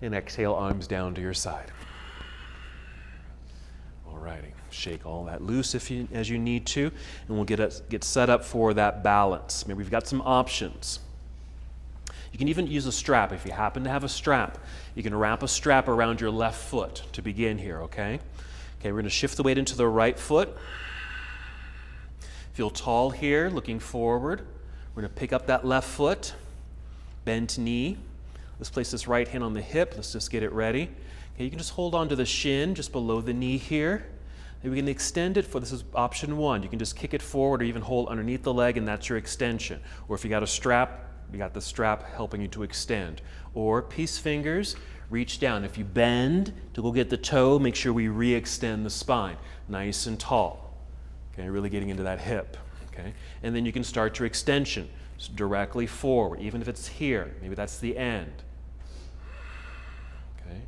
and exhale, arms down to your side. Alrighty, shake all that loose as you need to, and we'll get set up for that balance. Maybe we've got some options. You can even use a strap. If you happen to have a strap, you can wrap a strap around your left foot to begin here, okay? Okay, we're going to shift the weight into the right foot. Feel tall here, looking forward. We're going to pick up that left foot, bent knee. Let's place this right hand on the hip. Let's just get it ready. Okay, you can just hold on to the shin just below the knee here. And we can extend it this is option one. You can just kick it forward or even hold underneath the leg, and that's your extension. Or if you got a strap, you got the strap helping you to extend. Or peace fingers, reach down. If you bend to go get the toe, make sure we re-extend the spine. Nice and tall. Okay, really getting into that hip. Okay, and then you can start your extension directly forward, even if it's here. Maybe that's the end. Okay.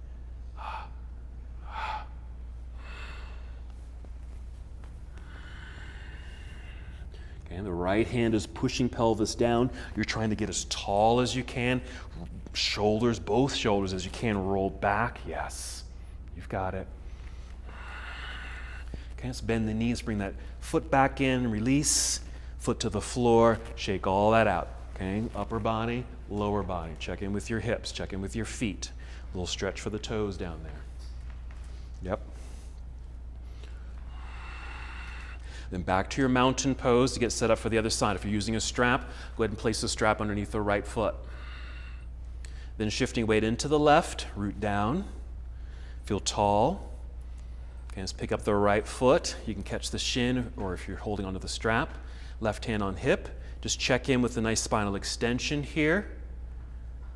Okay, and the right hand is pushing pelvis down. You're trying to get as tall as you can. Shoulders, both shoulders as you can, roll back. Yes, you've got it. Okay, let's bend the knees, bring that foot back in, release, foot to the floor, shake all that out. Okay, upper body, lower body. Check in with your hips, check in with your feet. little stretch for the toes down there. Yep. Then back to your mountain pose to get set up for the other side. If you're using a strap, go ahead and place the strap underneath the right foot. Then shifting weight into the left, root down. Feel tall. Okay, let's pick up the right foot. You can catch the shin, or if you're holding onto the strap, left hand on hip. Just check in with a nice spinal extension here.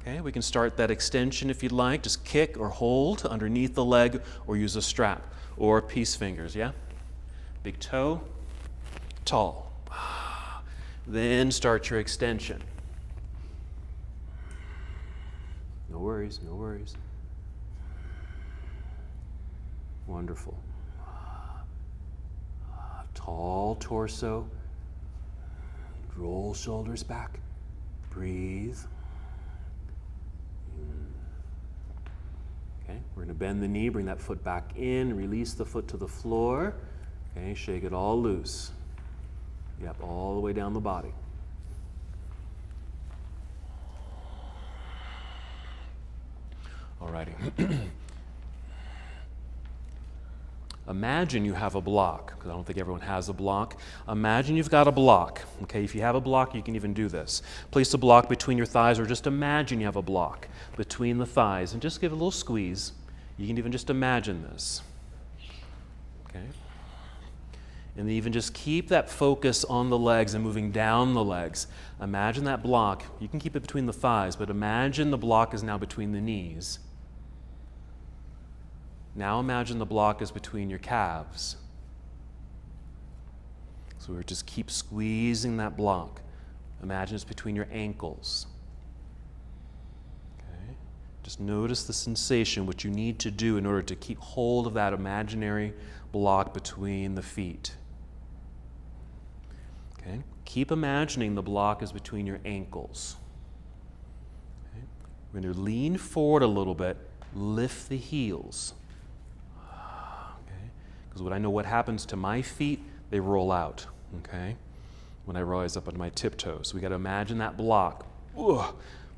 Okay, we can start that extension if you'd like. Just kick or hold underneath the leg, or use a strap, or peace fingers, yeah? Big toe, tall. Then start your extension. No worries, no worries. Wonderful. Tall torso. Roll shoulders back. Breathe. Okay, we're going to bend the knee, bring that foot back in, release the foot to the floor. Okay, shake it all loose. Yep, all the way down the body. Alrighty. Imagine you have a block, because I don't think everyone has a block. Imagine you've got a block. Okay, if you have a block, you can even do this. Place a block between your thighs, or just imagine you have a block between the thighs, and just give it a little squeeze. You can even just imagine this. Okay? And then even just keep that focus on the legs and moving down the legs. Imagine that block. You can keep it between the thighs, but imagine the block is now between the knees. Now imagine the block is between your calves. So we just keep squeezing that block. Imagine it's between your ankles. Okay? Just notice the sensation, what you need to do in order to keep hold of that imaginary block between the feet. Okay? Keep imagining the block is between your ankles. Okay? We're going to lean forward a little bit, lift the heels. Because when I know what happens to my feet, they roll out, okay? When I rise up on my tiptoes. So we got to imagine that block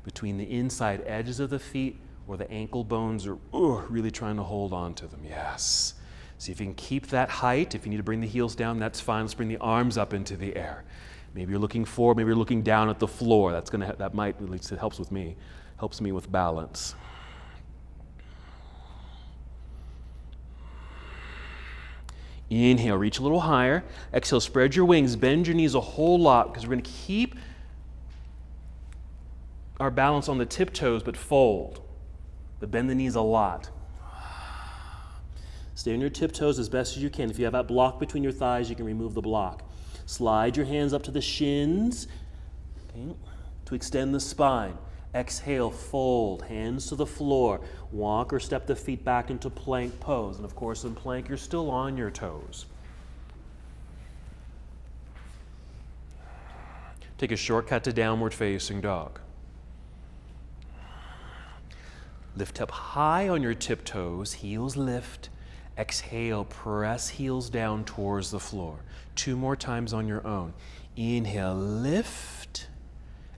between the inside edges of the feet, where the ankle bones are really trying to hold on to them. Yes. See if you can keep that height. If you need to bring the heels down, that's fine. Let's bring the arms up into the air. Maybe you're looking forward, maybe you're looking down at the floor. That might, at least it helps with me, helps me with balance. Inhale, reach a little higher. Exhale, spread your wings, bend your knees a whole lot, because we're going to keep our balance on the tiptoes, but fold. But bend the knees a lot. Stay on your tiptoes as best as you can. If you have that block between your thighs, you can remove the block. Slide your hands up to the shins, okay, to extend the spine. Exhale, fold, hands to the floor. Walk or step the feet back into plank pose. And of course, in plank, you're still on your toes. Take a shortcut to downward facing dog. Lift up high on your tiptoes, heels lift. Exhale, press heels down towards the floor. 2 more times on your own. Inhale, lift.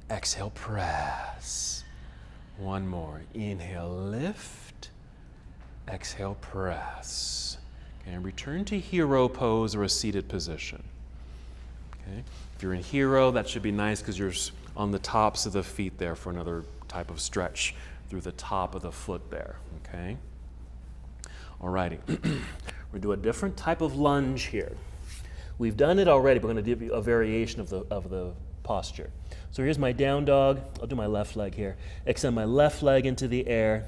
Exhale, press. 1 more. Inhale, lift. Exhale, press. Okay, and return to hero pose or a seated position. Okay. If you're in hero, that should be nice because you're on the tops of the feet there for another type of stretch through the top of the foot there. Okay. Alrighty. We're going to do a different type of lunge here. We've done it already, but we're going to give you a variation of the posture. So here's my down dog. I'll do my left leg here. Extend my left leg into the air.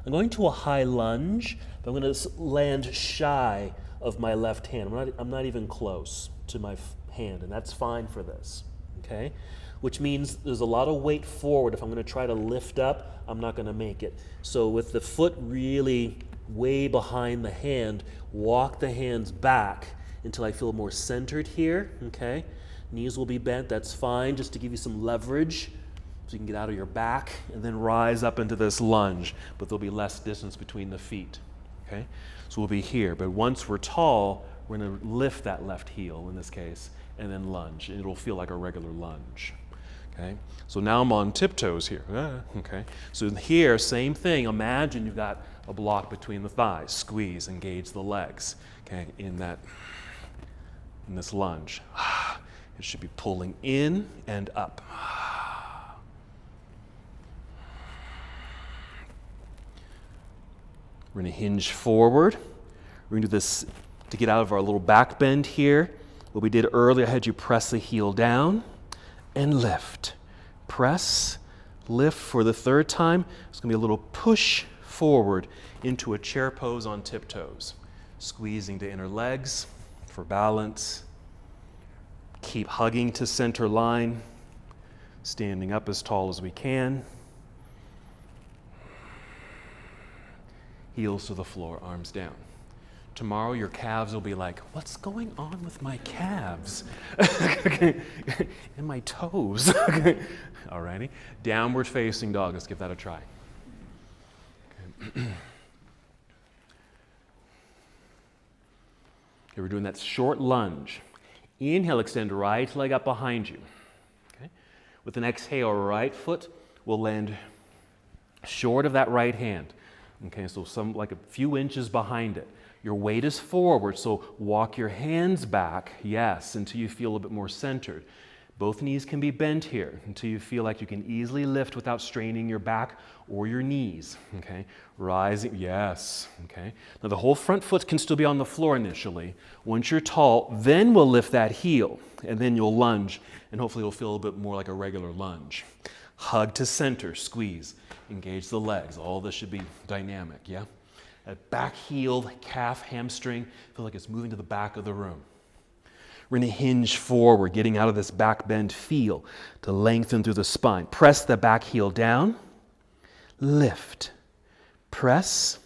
I'm going to a high lunge, but I'm going to land shy of my left hand. I'm not even close to my hand, and that's fine for this, okay? Which means there's a lot of weight forward. If I'm going to try to lift up, I'm not going to make it. So with the foot really way behind the hand, walk the hands back until I feel more centered here, okay? Knees will be bent, that's fine, just to give you some leverage so you can get out of your back and then rise up into this lunge, but there'll be less distance between the feet, okay? So we'll be here, but once we're tall, we're gonna lift that left heel in this case and then lunge, and it'll feel like a regular lunge. Okay, so now I'm on tiptoes here. Okay, so here, same thing. Imagine you've got a block between the thighs. Squeeze, engage the legs. Okay, in this lunge. It should be pulling in and up. We're going to hinge forward. We're going to do this to get out of our little back bend here. What we did earlier, I had you press the heel down and lift. Press, lift for the third time. It's going to be a little push forward into a chair pose on tiptoes. Squeezing to inner legs for balance. Keep hugging to center line. Standing up as tall as we can. Heels to the floor, arms down. Tomorrow your calves will be like, what's going on with my calves? And my toes. Alrighty. Downward facing dog. Let's give that a try. Okay, we're doing that short lunge. Inhale, extend right leg up behind you. Okay. With an exhale, right foot will land short of that right hand. Okay, so like a few inches behind it. Your weight is forward, so walk your hands back, yes, until you feel a bit more centered. Both knees can be bent here until you feel like you can easily lift without straining your back or your knees. Okay, rising, yes. Okay, now the whole front foot can still be on the floor initially. Once you're tall, then we'll lift that heel, and then you'll lunge, and hopefully you'll feel a bit more like a regular lunge. Hug to center, squeeze, engage the legs. All this should be dynamic, yeah? That back heel, calf, hamstring, feel like it's moving to the back of the room. We're going to hinge forward, getting out of this back bend feel to lengthen through the spine. Press the back heel down, lift, press,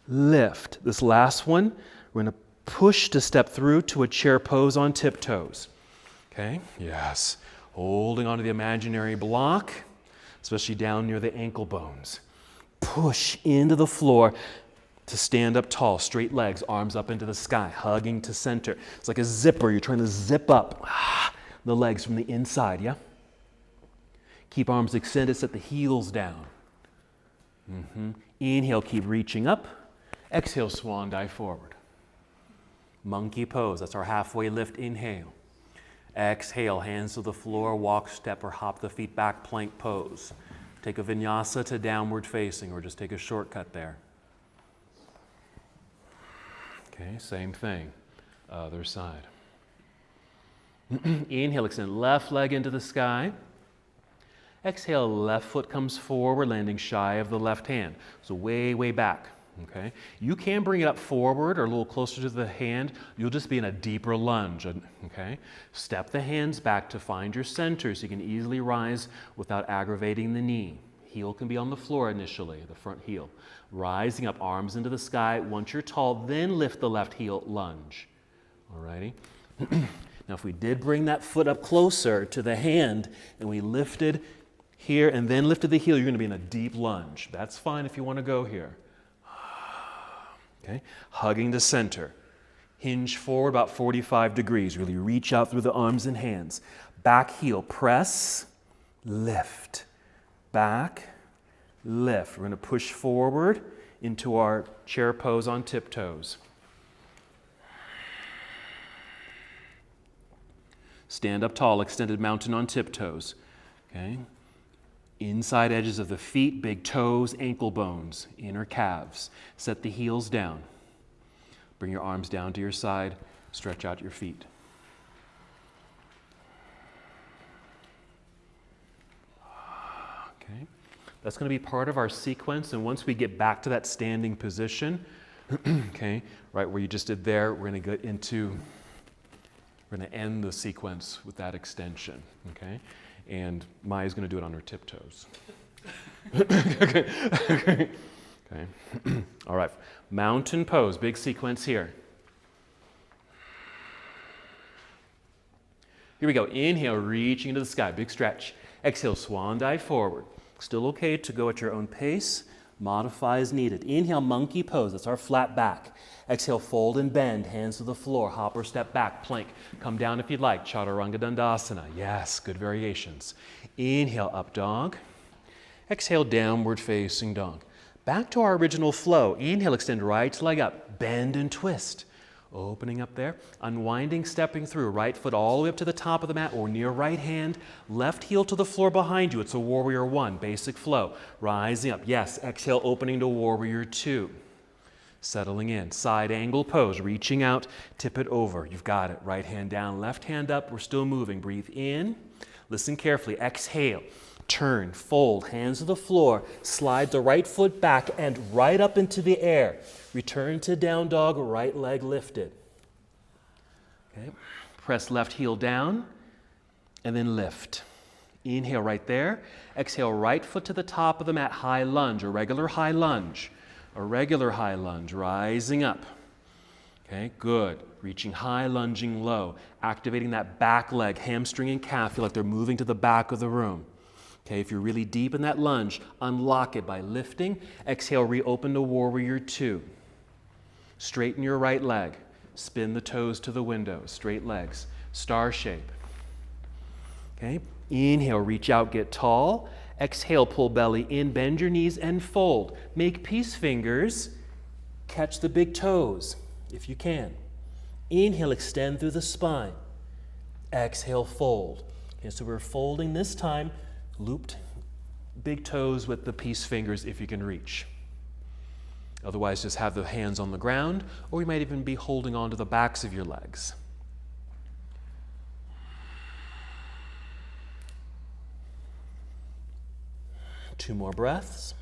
lift. This last one, we're going to push to step through to a chair pose on tiptoes. Okay, yes. Holding onto the imaginary block, especially down near the ankle bones. Push into the floor to stand up tall, straight legs, arms up into the sky, hugging to center. It's like a zipper. You're trying to zip up the legs from the inside, yeah? Keep arms extended, set the heels down. Inhale, keep reaching up. Exhale, swan dive forward. Monkey pose, that's our halfway lift. Inhale. Exhale, hands to the floor, walk, step, or hop the feet back, plank pose. Take a vinyasa to downward facing, or just take a shortcut there. Okay, same thing. Other side. Inhale, extend left leg into the sky. Exhale, left foot comes forward, landing shy of the left hand. So way, way back. Okay, you can bring it up forward or a little closer to the hand. You'll just be in a deeper lunge. Okay, step the hands back to find your center so you can easily rise without aggravating the knee. Heel can be on the floor initially, the front heel. Rising up, arms into the sky. Once you're tall, then lift the left heel, lunge. Alrighty. Now, if we did bring that foot up closer to the hand and we lifted here and then lifted the heel, you're going to be in a deep lunge. That's fine if you want to go here. Okay, hugging to center. Hinge forward about 45 degrees. Really reach out through the arms and hands. Back heel, press, lift. Back, lift. We're going to push forward into our chair pose on tiptoes. Stand up tall, extended mountain on tiptoes. Okay. Inside edges of the feet, big toes, ankle bones, inner calves. Set the heels down. Bring your arms down to your side. Stretch out your feet. Okay. That's going to be part of our sequence, and once we get back to that standing position, okay, right where you just did there, we're going to end the sequence with that extension, okay? And Maya's going to do it on her tiptoes. Okay. All right. Mountain pose, big sequence here. Here we go. Inhale, reaching into the sky, big stretch. Exhale, swan dive forward. Still okay to go at your own pace. Modify as needed. Inhale, monkey pose. That's our flat back. Exhale, fold and bend. Hands to the floor. Hop or step back. Plank. Come down if you'd like. Chaturanga Dandasana. Yes, good variations. Inhale, up dog. Exhale, downward facing dog. Back to our original flow. Inhale, extend right leg up. Bend and twist. Opening up there, unwinding, stepping through, right foot all the way up to the top of the mat or near right hand, left heel to the floor behind you. It's a warrior one, basic flow. Rising up, yes, exhale, opening to warrior two. Settling in, side angle pose, reaching out, tip it over. You've got it. Right hand down, left hand up. We're still moving. Breathe in, listen carefully. Exhale, turn, fold, hands to the floor, slide the right foot back and right up into the air. Return to down dog, right leg lifted. Okay. Press left heel down and then lift. Inhale right there. Exhale, right foot to the top of the mat, high lunge, a regular high lunge. A regular high lunge, rising up. Okay, good. Reaching high, lunging low. Activating that back leg, hamstring and calf. Feel like they're moving to the back of the room. Okay, if you're really deep in that lunge, unlock it by lifting. Exhale, reopen to warrior two. Straighten your right leg. Spin the toes to the window. Straight legs. Star shape. Okay, inhale, reach out, get tall. Exhale, pull belly in, bend your knees and fold. Make peace fingers. Catch the big toes if you can. Inhale, extend through the spine. Exhale, fold. Okay, so we're folding this time, looped big toes with the peace fingers if you can reach. Otherwise, just have the hands on the ground, or you might even be holding on to the backs of your legs. Two more breaths.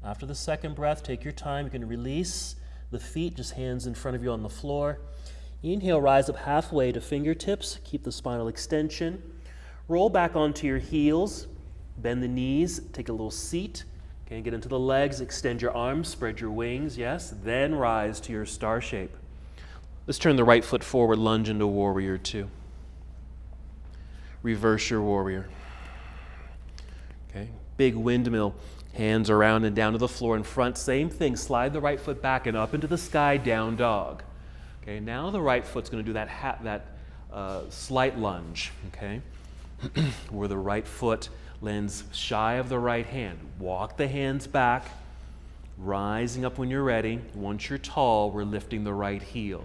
After the second breath, take your time. You can release the feet, just hands in front of you on the floor. Inhale, rise up halfway to fingertips. Keep the spinal extension. Roll back onto your heels. Bend the knees. Take a little seat. Okay, get into the legs. Extend your arms. Spread your wings. Yes. Then rise to your star shape. Let's turn the right foot forward. Lunge into warrior two. Reverse your warrior. Okay. Big windmill. Hands around and down to the floor in front. Same thing. Slide the right foot back and up into the sky. Down dog. Okay, now the right foot's going to do that slight lunge, okay, where the right foot lands shy of the right hand. Walk the hands back, rising up when you're ready. Once you're tall, we're lifting the right heel.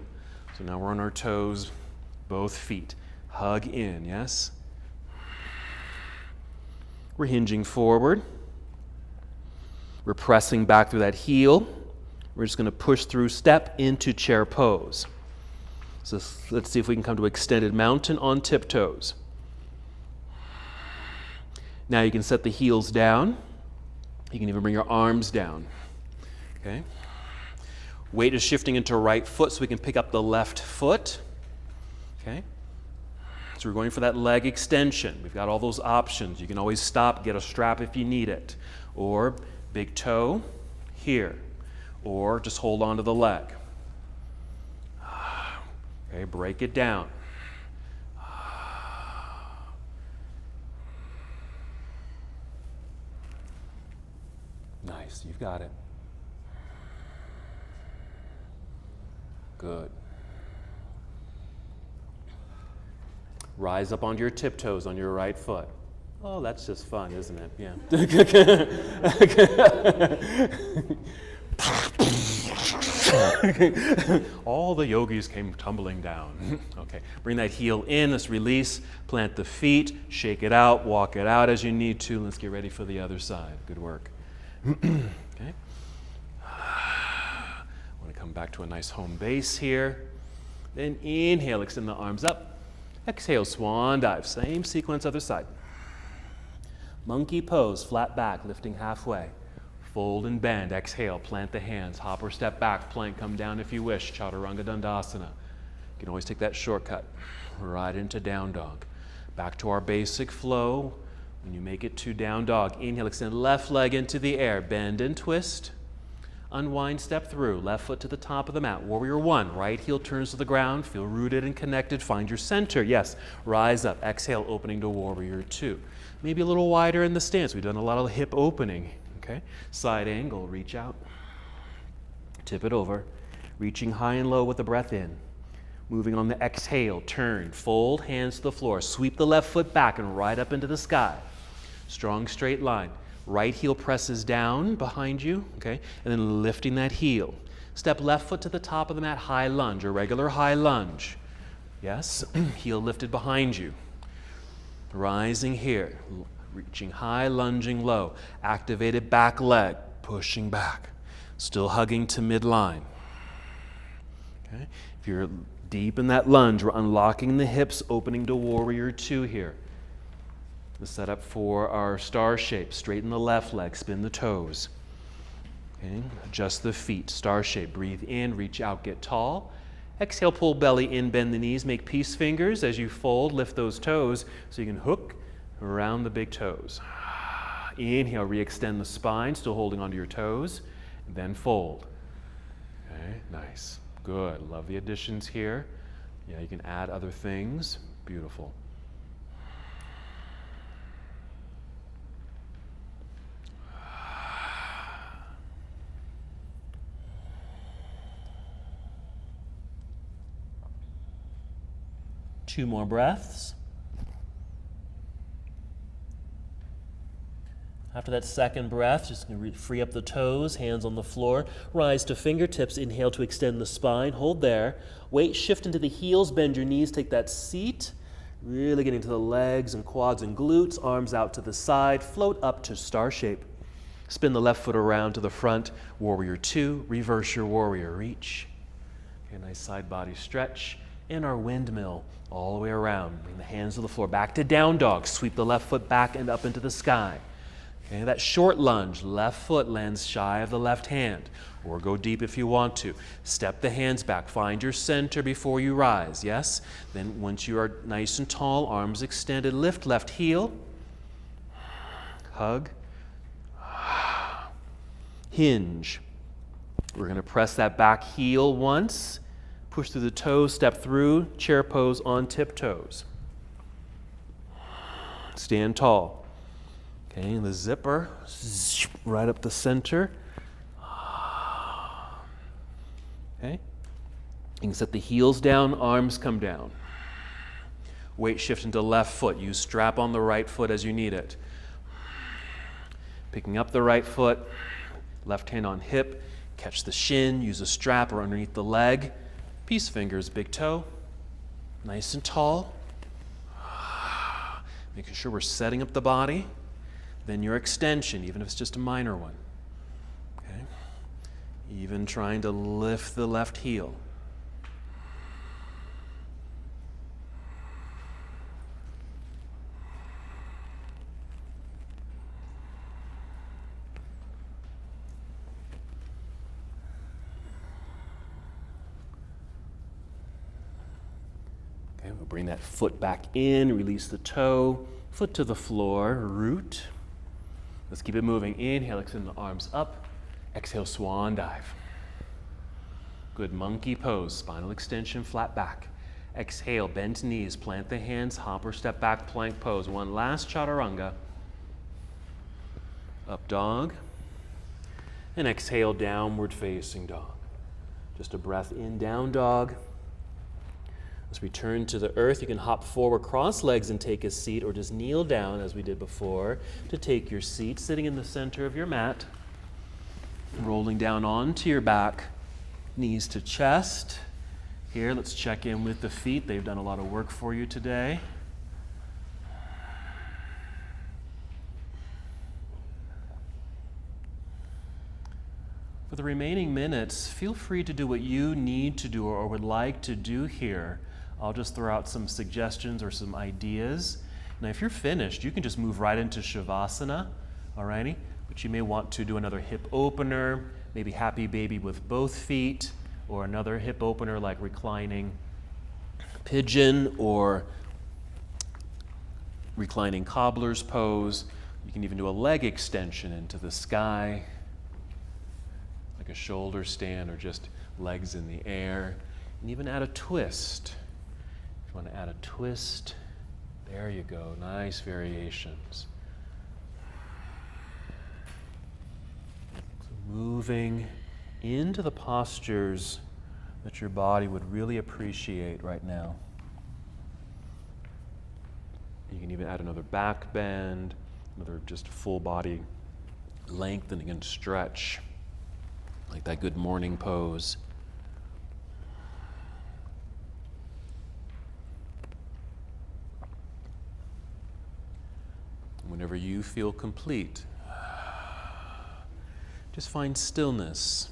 So now we're on our toes, both feet. Hug in, yes? We're hinging forward. We're pressing back through that heel. We're just going to push through, step into chair pose. So let's see if we can come to extended mountain on tiptoes. Now you can set the heels down. You can even bring your arms down. Okay. Weight is shifting into right foot so we can pick up the left foot. Okay. So we're going for that leg extension. We've got all those options. You can always stop, get a strap if you need it. Or big toe here. Or just hold on to the leg. Okay, break it down. Nice, you've got it. Good. Rise up onto your tiptoes on your right foot. Oh, that's just fun, isn't it? Yeah. All the yogis came tumbling down. Okay, bring that heel in, let's release, plant the feet, shake it out, walk it out as you need to. Let's get ready for the other side. Good work. Okay. I want to come back to a nice home base here. Then inhale, extend the arms up. Exhale, swan dive. Same sequence, other side. Monkey pose, flat back, lifting halfway. Fold and bend. Exhale, plant the hands. Hop or step back, plank, come down if you wish. Chaturanga Dandasana. You can always take that shortcut. Right into down dog. Back to our basic flow. When you make it to down dog, inhale, extend left leg into the air. Bend and twist. Unwind, step through. Left foot to the top of the mat. Warrior one. Right heel turns to the ground. Feel rooted and connected. Find your center. Yes. Rise up. Exhale, opening to warrior two. Maybe a little wider in the stance. We've done a lot of hip opening. Okay. Side angle. Reach out. Tip it over. Reaching high and low with the breath in. Moving on the exhale. Turn. Fold. Hands to the floor. Sweep the left foot back and right up into the sky. Strong straight line. Right heel presses down behind you, okay? And then lifting that heel. Step left foot to the top of the mat, high lunge, a regular high lunge. Yes, heel lifted behind you. Rising here, reaching high, lunging low. Activated back leg, pushing back. Still hugging to midline. Okay? If you're deep in that lunge, we're unlocking the hips, opening to warrior two here. The setup for our star shape. Straighten the left leg, spin the toes. Okay. Adjust the feet, star shape. Breathe in, reach out, get tall. Exhale, pull belly in, bend the knees, make peace fingers. As you fold, lift those toes so you can hook around the big toes. Inhale, re-extend the spine, still holding onto your toes. Then fold. Okay, nice. Good. Love the additions here. Yeah, you can add other things. Beautiful. Two more breaths. After that second breath, just going to free up the toes, hands on the floor. Rise to fingertips. Inhale to extend the spine. Hold there. Weight shift into the heels. Bend your knees. Take that seat. Really getting to the legs and quads and glutes. Arms out to the side. Float up to star shape. Spin the left foot around to the front. Warrior two. Reverse your warrior. Reach. Okay, nice side body stretch. In our windmill, all the way around. Bring the hands to the floor. Back to down dog. Sweep the left foot back and up into the sky. Okay, that short lunge, left foot lands shy of the left hand, or go deep if you want to. Step the hands back. Find your center before you rise, yes? Then once you are nice and tall, arms extended, lift left heel. Hug. Hinge. We're going to press that back heel once. Push through the toes, step through, chair pose on tiptoes. Stand tall. Okay, the zipper, right up the center. Okay, you can set the heels down, arms come down. Weight shift into left foot. Use strap on the right foot as you need it. Picking up the right foot, left hand on hip, catch the shin, use a strap or underneath the leg. Peace fingers, big toe, nice and tall. Making sure we're setting up the body. Then your extension, even if it's just a minor one. Okay? Even trying to lift the left heel. Okay, we'll bring that foot back in, release the toe, foot to the floor, root. Let's keep it moving. Inhale, extend the arms up. Exhale, swan dive. Good monkey pose, spinal extension, flat back. Exhale, bent knees, plant the hands, hop or step back, plank pose. One last chaturanga. Up dog. And exhale, downward facing dog. Just a breath in, down dog. Let's return to the earth. You can hop forward, cross legs and take a seat, or just kneel down as we did before to take your seat, sitting in the center of your mat, rolling down onto your back, knees to chest. Here, let's check in with the feet. They've done a lot of work for you today. For the remaining minutes, feel free to do what you need to do or would like to do here. I'll just throw out some suggestions or some ideas. Now, if you're finished, you can just move right into Shavasana, alrighty? But you may want to do another hip opener, maybe happy baby with both feet, or another hip opener like reclining pigeon or reclining cobbler's pose. You can even do a leg extension into the sky. like a shoulder stand or just legs in the air. And even add a twist. If you want to add a twist, there you go, nice variations. So moving into the postures that your body would really appreciate right now. You can even add another back bend, another just full body lengthening and stretch, like that good morning pose. Whenever you feel complete, just find stillness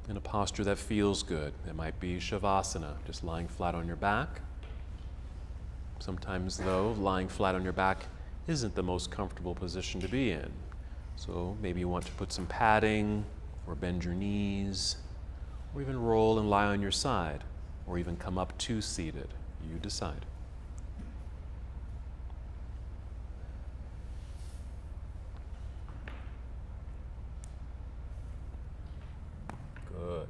in a posture that feels good. It might be Shavasana, just lying flat on your back. Sometimes, though, lying flat on your back isn't the most comfortable position to be in. So maybe you want to put some padding, or bend your knees, or even roll and lie on your side, or even come up to seated. You decide. Good.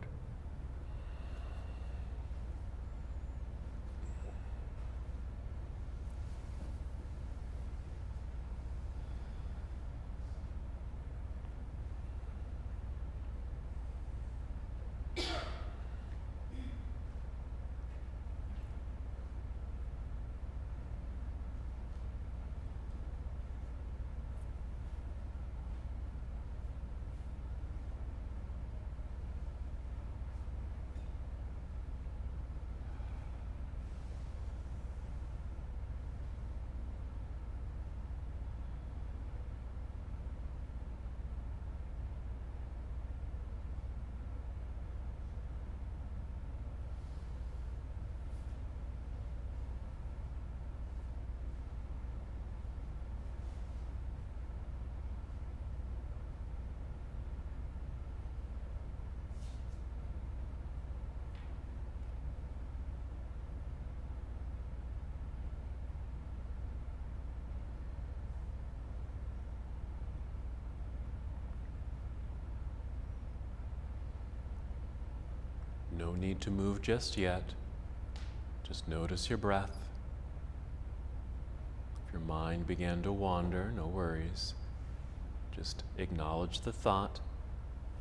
No need to move just yet. Just notice your breath. If your mind began to wander, no worries. Just acknowledge the thought,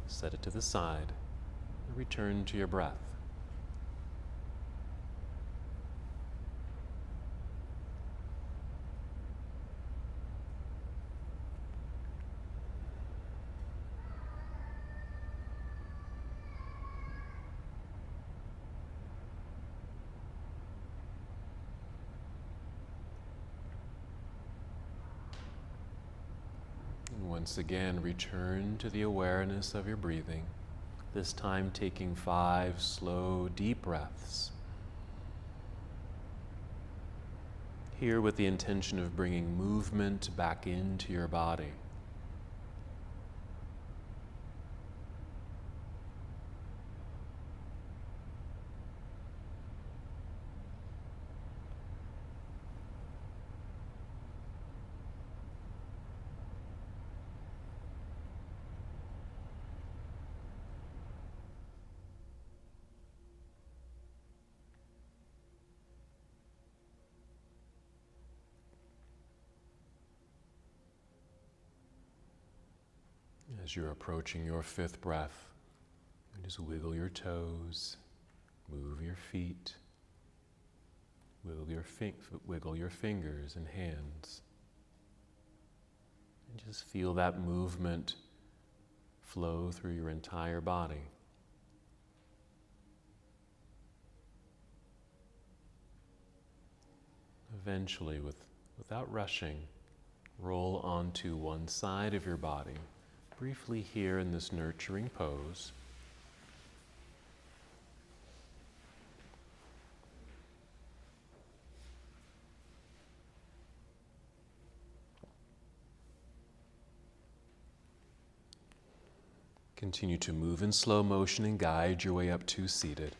set it to the side, and return to your breath. Once again, return to the awareness of your breathing, this time taking 5 slow, deep breaths. Here with the intention of bringing movement back into your body. As you're approaching your 5th breath, you just wiggle your toes, move your feet, wiggle your fingers and hands. And just feel that movement flow through your entire body. Eventually, without rushing, roll onto one side of your body. Briefly here in this nurturing pose. Continue to move in slow motion and guide your way up to seated.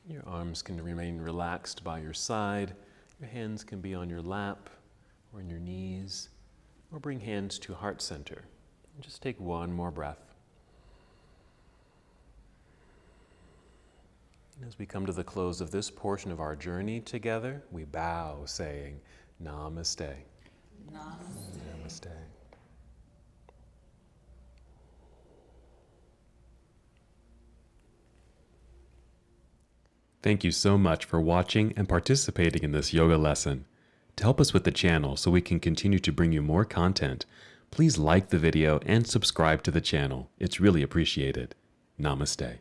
Your arms can remain relaxed by your side. Your hands can be on your lap or on your knees, or bring hands to heart center. And just take one more breath. And as we come to the close of this portion of our journey together, we bow, saying, Namaste. Namaste. Namaste. Thank you so much for watching and participating in this yoga lesson. To help us with the channel so we can continue to bring you more content, please like the video and subscribe to the channel. It's really appreciated. Namaste.